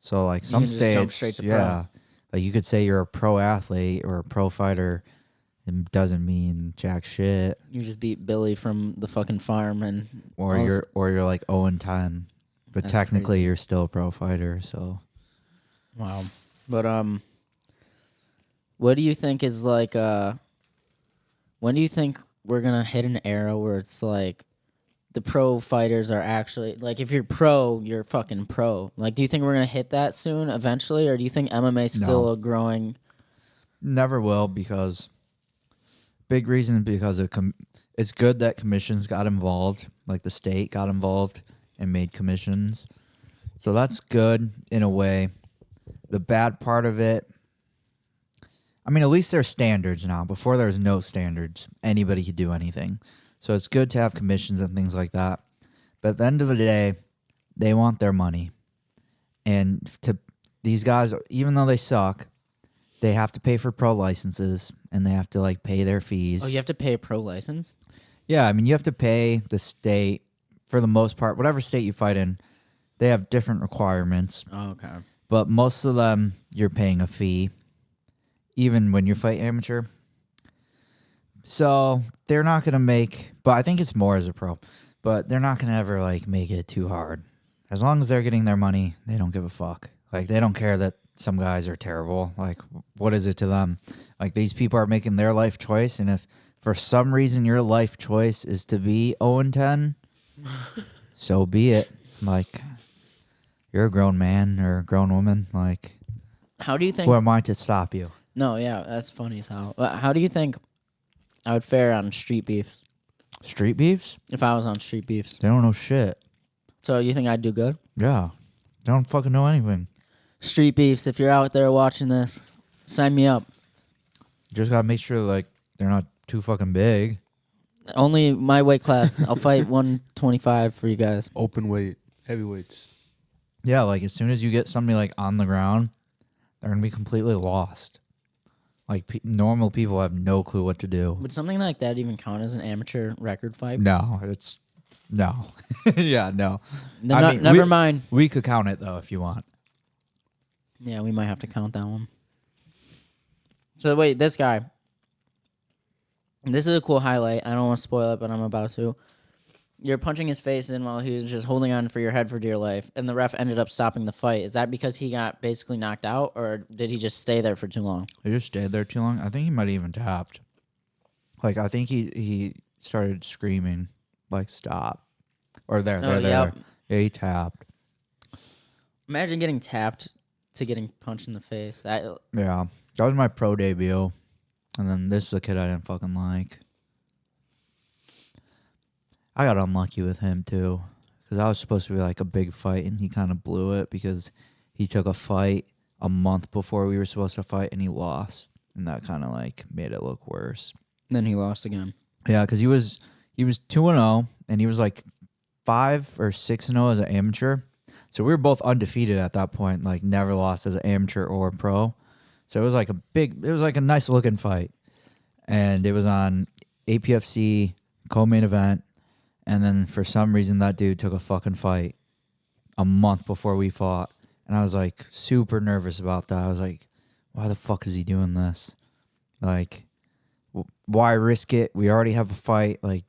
So like some can just jump states, straight to yeah, like you could say you're a pro athlete or a pro fighter. It doesn't mean jack shit. You just beat Billy from the fucking farm, and Or you're like 0-10, but That's technically crazy. you're still a pro fighter. So wow. But what do you think is like when do you think we're gonna hit an era where it's like the pro fighters are actually like, if you're pro, you're fucking pro? Like, do you think we're gonna hit that soon, eventually, or do you think MMA is still No. a growing? never will, because big reason because it's good that commissions got involved, like the state got involved and made commissions. So that's good in a way. The bad part of it, I mean, at least there's standards now. Before there was no standards. Anybody could do anything. So it's good to have commissions and things like that. But at the end of the day, they want their money. And to these guys, even though they suck, they have to pay for pro licenses and they have to like pay their fees. Oh, you have to pay a pro license? Yeah, I mean, you have to pay the state for the most part. Whatever state you fight in, they have different requirements. Oh, okay. But most of them, you're paying a fee, even when you fight amateur. So they're not going to make, but I think it's more as a pro, but they're not going to ever like make it too hard. As long as they're getting their money, they don't give a fuck. Like, they don't care that some guys are terrible. Like, what is it to them? Like, these people are making their life choice, and if for some reason your life choice is to be 0-10, so be it. Like, you're a grown man or a grown woman. Like, How do you think? who am I to stop you? No, yeah, that's funny as hell. How do you think I would fare on street beefs Street beefs? if I was on street beefs? They don't know shit. So you think I'd do good? Yeah. They don't fucking know anything. Street beefs, if you're out there watching this, sign me up. You just gotta make sure, like, they're not too fucking big. Only my weight class. I'll fight 125 for you guys. Open weight, heavyweights. Yeah, like, as soon as you get somebody, like, on the ground, they're gonna be completely lost. Like, normal people have no clue what to do. Would something like that even count as an amateur record fight? No, it's... No. Yeah, no. Never mind. We could count it, though, if you want. Yeah, we might have to count that one. So wait, this guy. This is a cool highlight. I don't want to spoil it, but I'm about to. You're punching his face in while he was just holding on for your head for dear life, and the ref ended up stopping the fight. Is that because he got basically knocked out, or did he just stay there for too long? He just stayed there too long. I think he might have even tapped. Like, I think he started screaming, like, stop. Or there. Yeah, he tapped. Imagine getting tapped to getting punched in the face. Yeah. That was my pro debut. And then this is a kid I didn't fucking like. I got unlucky with him, too. Because I was supposed to be, like, a big fight, and he kind of blew it because he took a fight a month before we were supposed to fight, and he lost. And that kind of, like, made it look worse. Then he lost again. Yeah, because he was 2-0, and he was, like, 5 or 6-0 as an amateur. So we were both undefeated at that point, like, never lost as an amateur or pro. So it was like a nice looking fight. And it was on APFC co-main event. And then for some reason that dude took a fucking fight a month before we fought. And I was like super nervous about that. I was like, why the fuck is he doing this? Like, why risk it? We already have a fight. Like,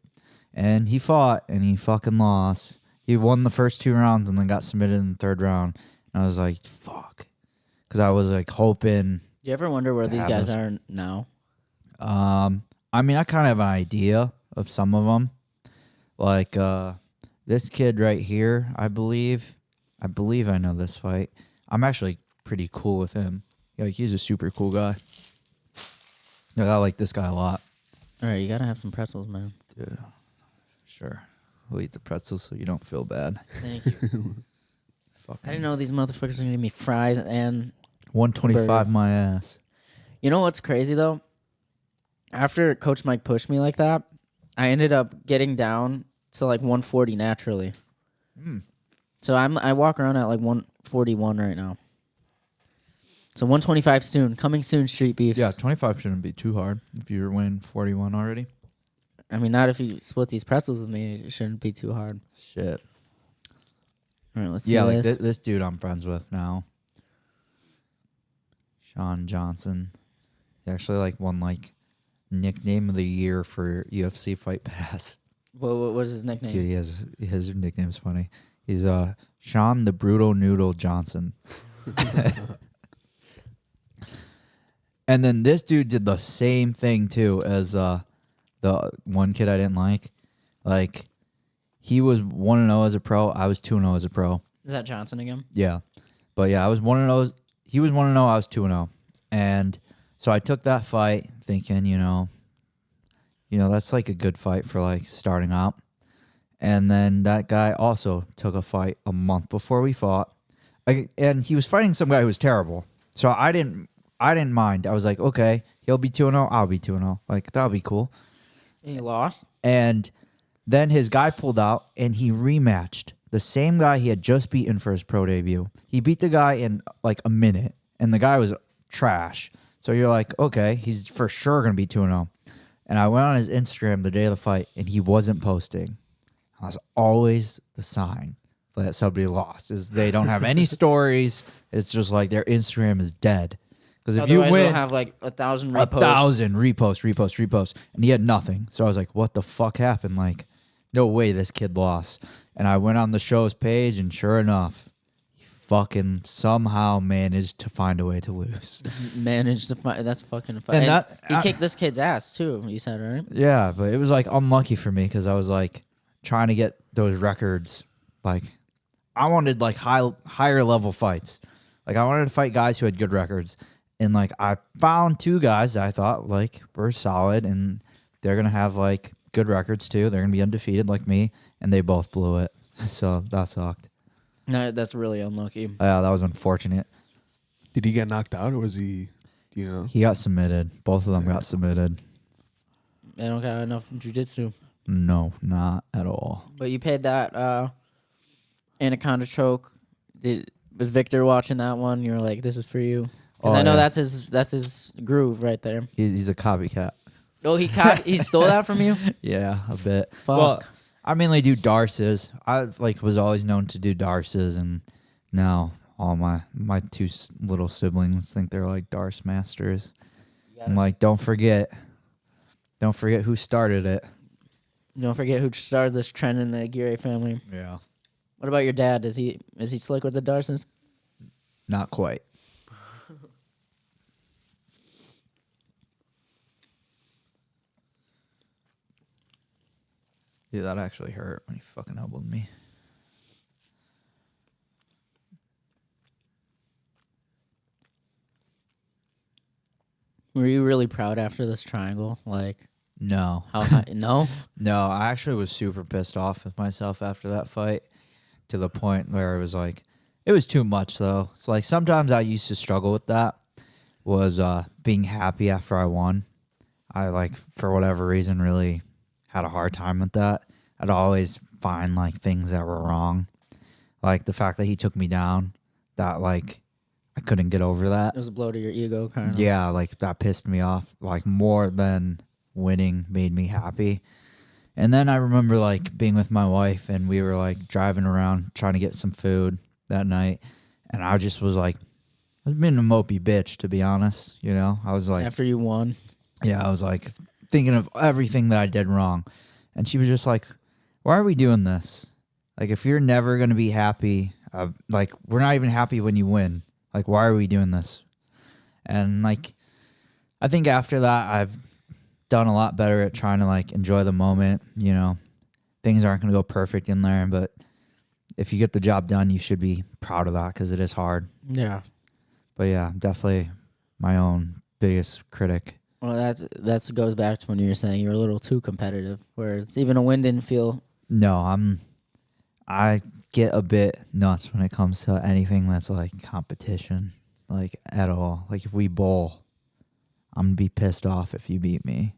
and he fought and he fucking lost. He won the first 2 rounds and then got submitted in the 3rd round. And I was like, fuck. Because I was like hoping. Do you ever wonder where these guys are now? I mean, I kind of have an idea of some of them. Like this kid right here, I believe I know this fight. I'm actually pretty cool with him. Like, he's a super cool guy. Like, I like this guy a lot. All right, you gotta have some pretzels, man. Dude, sure. We'll eat the pretzels so you don't feel bad. Thank you. I didn't know these motherfuckers were gonna give me fries and 125 my ass. You know what's crazy though? After Coach Mike pushed me like that, I ended up getting down to like 140 naturally. So I walk around at like 141 right now. So 125 soon. Coming soon, Street Beefs. Yeah, 25 shouldn't be too hard if you're weighing 41 already. I mean, not if you split these pretzels with me. It shouldn't be too hard. Shit. All right, let's see Yeah, like this. this dude I'm friends with now. Sean Johnson. He actually like won like nickname of the year for UFC Fight Pass. What was his nickname? Dude, his nickname's funny. He's Sean the Brutal Noodle Johnson. And then this dude did the same thing too as the one kid I didn't like. Like he was 1-0 as a pro. I was 2-0 as a pro. Is that Johnson again? Yeah. But yeah, I was 1-0. He was 1-0. I was 2-0. And so I took that fight thinking, you know, that's like a good fight for like starting out. And then that guy also took a fight a month before we fought. And he was fighting some guy who was terrible. So I didn't mind. I was like, okay, he'll be 2-0. I'll be 2-0. Like, that'll be cool. And he lost? And then his guy pulled out and he rematched the same guy he had just beaten for his pro debut. He beat the guy in like a minute, and the guy was trash. So you're like, okay, he's for sure going to be 2-0. And I went on his Instagram the day of the fight, and he wasn't posting. That's always the sign that somebody lost, is they don't have any stories. It's just like their Instagram is dead. Because if Otherwise you win, they'll have like 1,000 reposts. 1,000 reposts, and he had nothing. So I was like, what the fuck happened? Like, no way this kid lost. And I went on the show's page, and sure enough, he fucking somehow managed to find a way to lose. Managed to find. That's fucking fun. And he kicked this kid's ass too. You said, right? Yeah, but it was like unlucky for me because I was like trying to get those records. Like, I wanted like higher level fights. Like, I wanted to fight guys who had good records. And like, I found two guys that I thought like were solid, and they're gonna have like good records too. They're gonna be undefeated like me, and they both blew it. So that sucked. No, that's really unlucky. Yeah, that was unfortunate. Did he get knocked out, or was he? Do you know? He got submitted. Both of them got submitted. They don't got enough jiu-jitsu. No, not at all. But you paid that anaconda choke. Was Victor watching that one? You were like, "This is for you," because I know that's his groove right there. He's a copycat. Oh, he stole that from you? Yeah, a bit. Fuck. Well, I mainly do darces. I like was always known to do darces, and now all my two little siblings think they're like darce masters. I'm like, don't forget who started it. Don't forget who started this trend in the Aguirre family. Yeah, What about your dad? Is he slick with the darces? not quite. Dude, that actually hurt when he fucking elbowed me. Were you really proud after this triangle? Like, No. how high? No? No, I actually was super pissed off with myself after that fight, to the point where it was like, it was too much though. So like sometimes I used to struggle with that, was being happy after I won. I like, for whatever reason, really had a hard time with that. I'd always find like things that were wrong. Like the fact that he took me down, that like I couldn't get over that. It was a blow to your ego, kind of. Yeah, like that pissed me off, like more than winning made me happy. And then I remember like being with my wife, and we were like driving around trying to get some food that night, and I just was like, I was being a mopey bitch, to be honest. You know, I was like, After you won. yeah, I was like thinking of everything that I did wrong, and she was just like, why are we doing this? Like, if you're never gonna be happy, like we're not even happy when you win. Like, why are we doing this? And like, I think after that, I've done a lot better at trying to like enjoy the moment. You know, things aren't going to go perfect in there, but if you get the job done, you should be proud of that, because it is hard. Yeah. But yeah, definitely my own biggest critic. Well, that goes back to when you were saying you were a little too competitive, where it's even a win didn't feel. No, I get a bit nuts when it comes to anything that's like competition, like at all. Like if we bowl, I'm gonna be pissed off if you beat me.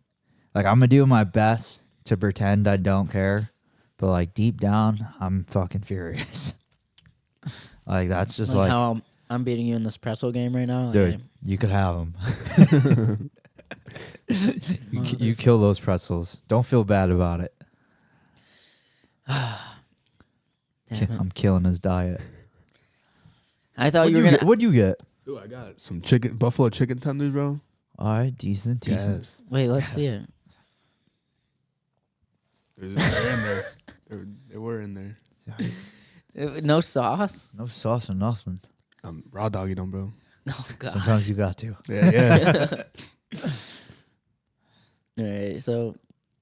Like I'm gonna do my best to pretend I don't care, but like deep down, I'm fucking furious. Like that's just like like how I'm beating you in this pretzel game right now. dude, Like, you could have them. you kill those pretzels. Don't feel bad about it. damn it. I'm killing his diet. I thought you were gonna. What'd you get? Dude, I got some buffalo chicken tenders, bro. All right, decent. Yes. Wait, let's see it. They're in there. They were in there. No sauce. No sauce or nothing. Raw doggy them, bro. Oh god. Sometimes you got to. Yeah. All right, so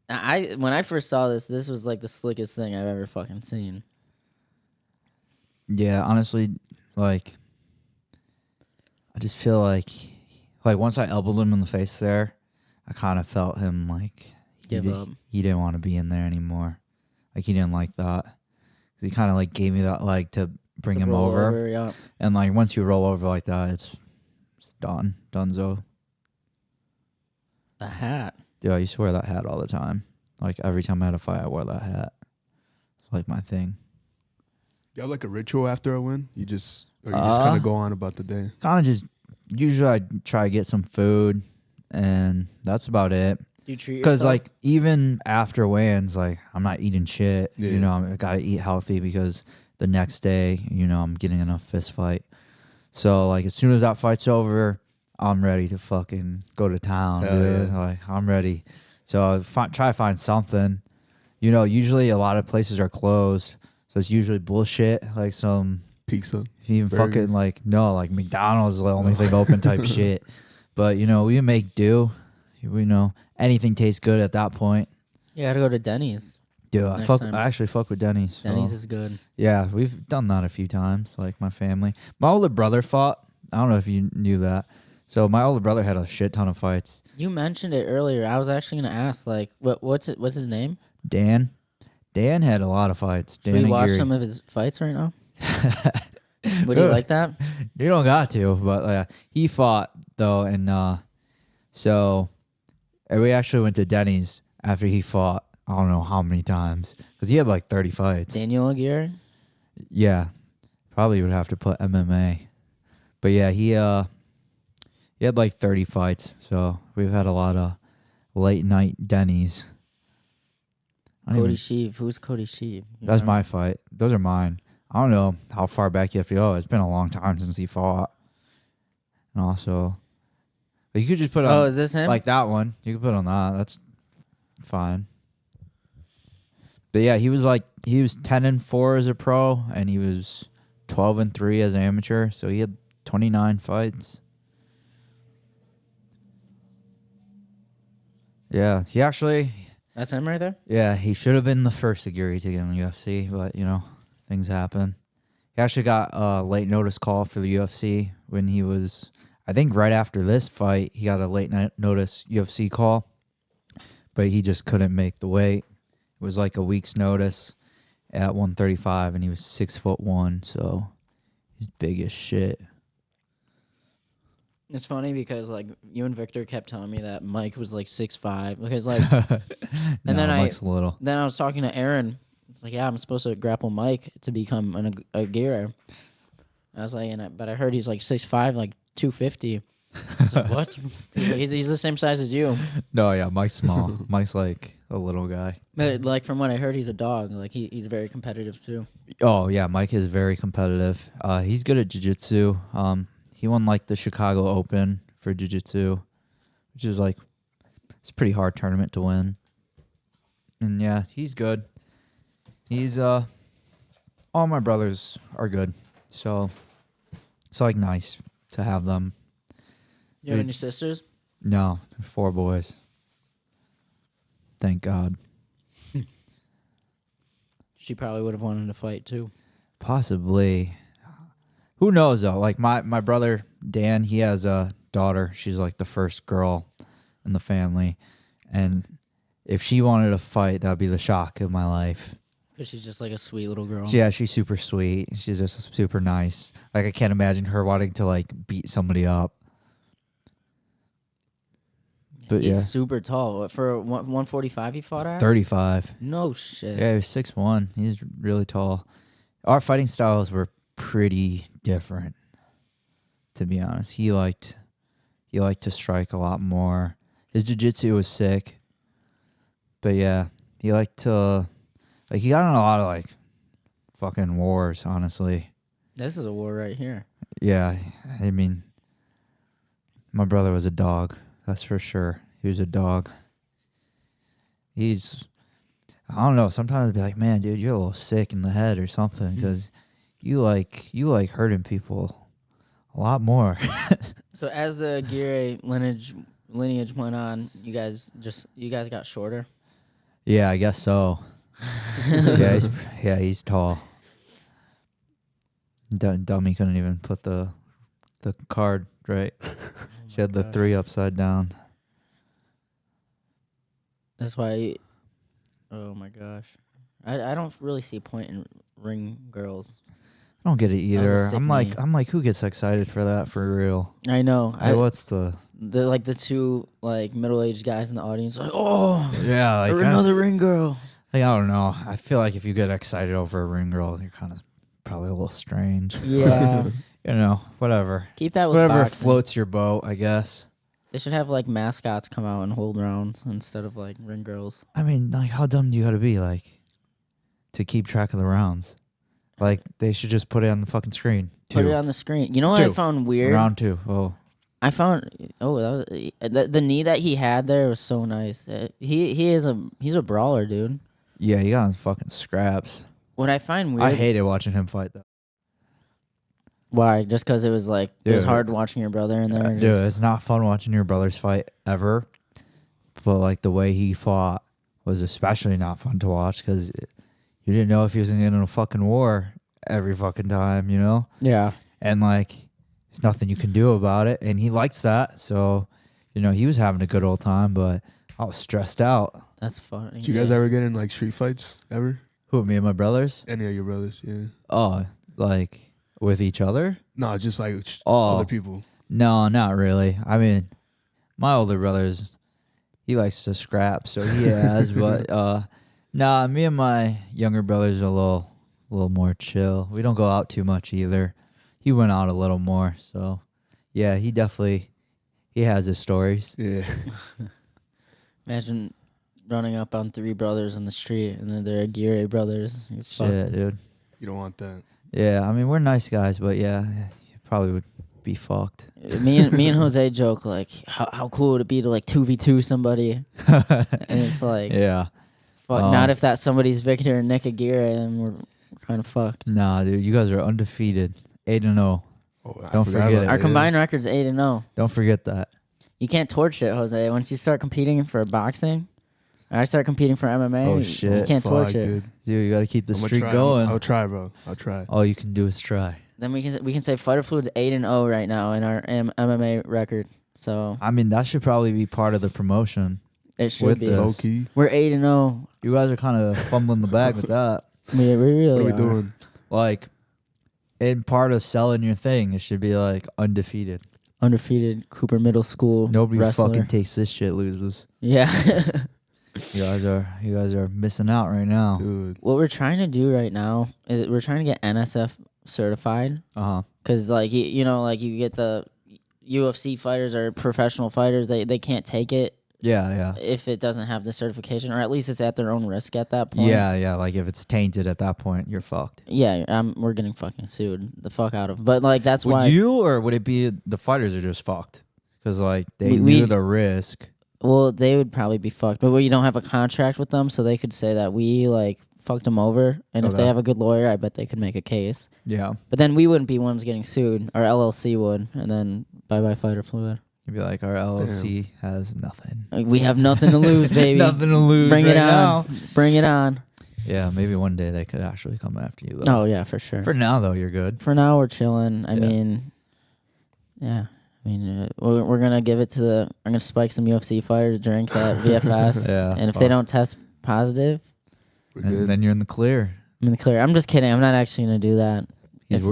when I first saw this was like the slickest thing I've ever fucking seen. Yeah, honestly, like I just feel like once I elbowed him in the face there, I kind of felt him like Give up. he didn't want to be in there anymore. Like he didn't like that. 'Cause he kind of like gave me that leg to bring him Roll over. yeah. And like once you roll over like that, it's done. Donezo. The hat. Dude, I used to wear that hat all the time. Like every time I had a fight, I wore that hat. It's like my thing. You have like a ritual after a win? You just kind of go on about the day? Kind of just, usually I try to get some food and that's about it. You treat yourself. Because like even after weigh-ins, like I'm not eating shit. Yeah. You know, I gotta eat healthy because the next day, you know, I'm getting enough fist fight. So like as soon as that fight's over, I'm ready to fucking go to town, dude. Yeah. Like I'm ready. So try to find something. You know, usually a lot of places are closed, so it's usually bullshit. Like some Pizza. even Burger. fucking like McDonald's is the only thing open type shit. But you know, we make do. We know anything tastes good at that point. You gotta go to Denny's. Dude, Next I time. actually fuck with Denny's. Denny's so. is good. Yeah, we've done that a few times, like my family. My older brother fought. I don't know if you knew that. So my older brother had a shit ton of fights. You mentioned it earlier. I was actually gonna ask, like, what's his name? Dan had a lot of fights. Should Dan we watch Aguirre. some of his fights right now? Would you like that? You don't got to, but he fought though, and so we actually went to Denny's after he fought. I don't know how many times because he had like 30 fights. Daniel Aguirre. Yeah, probably would have to put MMA, but yeah, he had like 30 fights. So we've had a lot of late night Denny's. Cody Sheev. Who's Cody Sheev? That's my fight. Those are mine. I don't know how far back you have to go. It's been a long time since he fought. And also, but you could just put on. Oh, is this him? Like that one. You could put on that. That's fine. But yeah, he was 10-4 as a pro, and he was 12-3 as an amateur. So he had 29 fights. Yeah, he actually. That's him right there. Yeah, he should have been the first Aguirre to get in the UFC, but you know, things happen. He actually got a late notice call for the UFC when he was, I think right after this fight, he got a late notice UFC call, but he just couldn't make the weight. It was like a week's notice at 135, and he was 6'1", so he's big as shit. It's funny because like you and Victor kept telling me that Mike was like 6'5", because like, and then Mike's a little. Then I was talking to Aaron. It's like, yeah, I'm supposed to grapple Mike to become an Aguirre. I was like, but I heard he's like 6'5", like 250. I was like, what? He's the same size as you. No, yeah, Mike's small. Mike's like a little guy. But like from what I heard, he's a dog. Like he's very competitive too. Oh yeah, Mike is very competitive. He's good at jiu-jitsu. He won like the Chicago Open for jiu-jitsu, which is like it's a pretty hard tournament to win. And yeah, he's good. He's all my brothers are good, so it's like nice to have them. You have any sisters? No, 4 boys. Thank God. She probably would have wanted to fight too. Possibly. Who knows though? Like my brother Dan, he has a daughter. She's like the first girl in the family, and if she wanted to fight, that'd be the shock of my life. Because she's just like a sweet little girl. Yeah, she's super sweet. She's just super nice. Like I can't imagine her wanting to like beat somebody up. But He's yeah, super tall. What, for 145 he fought at? 35. No shit. Yeah, he was 6'1". He's really tall. Our fighting styles were pretty different, to be honest. He liked to strike a lot more. His jiu-jitsu was sick. But yeah, he liked to, like, he got in a lot of, like, fucking wars, honestly. This is a war right here. Yeah, I mean, my brother was a dog, that's for sure. He was a dog. I don't know, sometimes I'd be like, man, dude, you're a little sick in the head or something, because you like hurting people a lot more. So as the Aguirre lineage went on, you guys got shorter. Yeah, I guess so. He's tall. Dummy couldn't even put the card right. She had the 3 upside down. That's why. Oh my gosh, I don't really see a point in ring girls. I don't get it That was a either. sick I'm like, who gets excited for that for real? I know. What's the the two like middle-aged guys in the audience like, oh yeah, like another ring girl. Like, I don't know. I feel like if you get excited over a ring girl, you're kind of probably a little strange. Yeah. You know, whatever. Keep that with Whatever boxing. floats your boat, I guess. They should have like mascots come out and hold rounds instead of like ring girls. I mean, like, how dumb do you got to be, like, to keep track of the rounds? Like, they should just put it on the fucking screen. Put it on the screen. You know what I found weird? Round 2. Oh. I found that was the knee that he had there was so nice. He's a brawler, dude. Yeah, he got on fucking scraps. What I find weird. I hated watching him fight, though. Why? Just because it was like it was Dude. hard watching your brother in there. Dude, it's not fun watching your brothers fight ever. But, like, the way he fought was especially not fun to watch because you didn't know if he was going to get in a fucking war every fucking time, you know? Yeah. And, like, there's nothing you can do about it. And he likes that. So, you know, he was having a good old time, but I was stressed out. That's funny. Did you guys ever get in like street fights ever? Who, me and my brothers? Any of your brothers? Yeah. Oh, like, with each other? No, just like Oh. other people. No, not really. I mean, my older brother's, he likes to scrap, so he has. But nah, me and my younger brother's a little more chill. We don't go out too much either. He went out a little more, so yeah, he has his stories. Yeah. Imagine running up on 3 brothers in the street and then they're Aguirre brothers. You're Shit, fucked. dude. You don't want that. Yeah, I mean, we're nice guys, but yeah, you probably would be fucked. Me and Jose joke like, how cool would it be to like 2v2 somebody? And it's like, Yeah. fuck. Not if that somebody's Victor and Nick Aguirre, then we're kind of fucked. Nah, dude, you guys are undefeated. 8-0. Oh, I Don't forgot forget about it. Our that, combined record's 8-0. Don't forget that. You can't torch it, Jose. Once you start competing for boxing, or I start competing for MMA. Oh, You shit. can't torch Fuck, it. dude. Dude, you got to keep the I'm gonna streak try. going. I'll try, bro. I'll try. All you can do is try. Then we can say Fighter Fluid's 8-0 right now in our MMA record. So I mean, that should probably be part of the promotion. it should With be. this. Low key. We're 8-0. You guys are kind of fumbling the bag with that. We really What are we are. doing? Like, in part of selling your thing, it should be like undefeated. Undefeated Cooper Middle School Nobody wrestler. fucking takes this shit, loses. Yeah. You guys are missing out right now. Dude. What we're trying to do right now is we're trying to get NSF certified. Uh-huh. Because, like, you know, like you get the UFC fighters or professional fighters, they can't take it Yeah. if it doesn't have the certification, or at least it's at their own risk at that point. Yeah. Like, if it's tainted at that point, you're fucked. Yeah, we're getting fucking sued the fuck out of. But, like, that's Would why. you, or would it be the fighters are just fucked? Because, like, they We- knew we- the risk. Well, they would probably be fucked. But we don't have a contract with them, so they could say that we, like, fucked them over. And if Okay. they have a good lawyer, I bet they could make a case. Yeah. But then we wouldn't be ones getting sued. Our LLC would. And then bye-bye Fighter Fluid. You'd be like, our LLC has nothing. Like, we have nothing to lose, baby. Nothing to lose. Bring right it on. now. Bring it on. Yeah, maybe one day they could actually come after you, though. Oh, yeah, for sure. For now, though, you're good. For now, we're chilling. I Yeah. mean, yeah. I mean, we're going to give it to I'm going to spike some UFC fighters' drinks at VFS. Yeah, And if fuck. they don't test positive, We're And good. then you're in the clear. I'm in the clear. I'm just kidding. I'm not actually going to do that.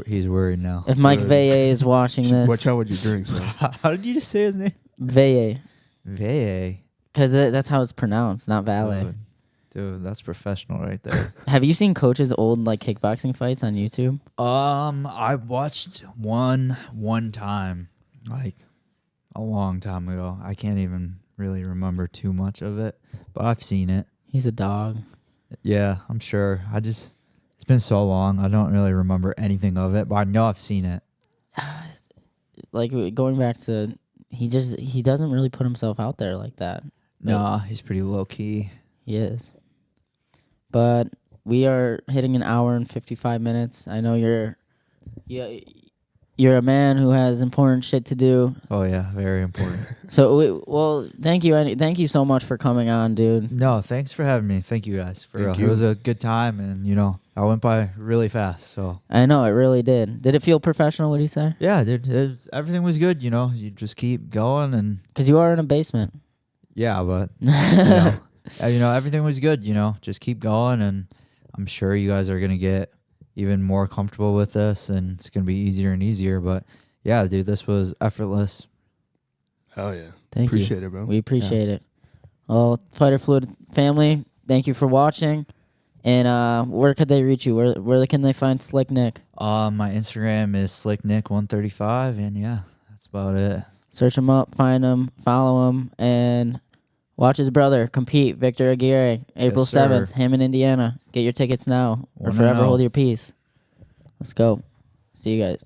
He's worried now. If Mike Good. Veye is watching this, Watch out with your drinks, man. How did you just say his name? Veye, Veye. because that's how it's pronounced, not valet. Oh, Dude, that's professional right there. Have you seen Coach's old like kickboxing fights on YouTube? I watched one time, like a long time ago. I can't even really remember too much of it, but I've seen it. He's a dog. Yeah, I'm sure. It's been so long. I don't really remember anything of it, but I know I've seen it. Like going back to, he doesn't really put himself out there like that. Nah, he's pretty low key. He is. But we are hitting an hour and 55 minutes. I know you're a man who has important shit to do. Oh yeah, very important. So thank you. Thank you so much for coming on, dude. No, thanks for having me. Thank you guys. For real. Thank you. It was a good time, and I went by really fast. So I know it really did. Did it feel professional? What do you say? yeah, dude, everything was good. You just keep going, and Because you are in a basement. yeah, but everything was good. Just keep going, and I'm sure you guys are gonna get even more comfortable with this, and it's gonna be easier and easier. But yeah, dude, this was effortless. Hell yeah. Thank you. Appreciate it, bro. We appreciate it. Well, Fighter Fluid family, thank you for watching. And where could they reach you? Where can they find Slick Nick? My Instagram is slicknick135, and yeah, that's about it. Search him up, find him, follow him, and watch his brother compete, Victor Aguirre, April 7th, him in Indiana. Get your tickets now or forever hold your peace. Let's go. See you guys.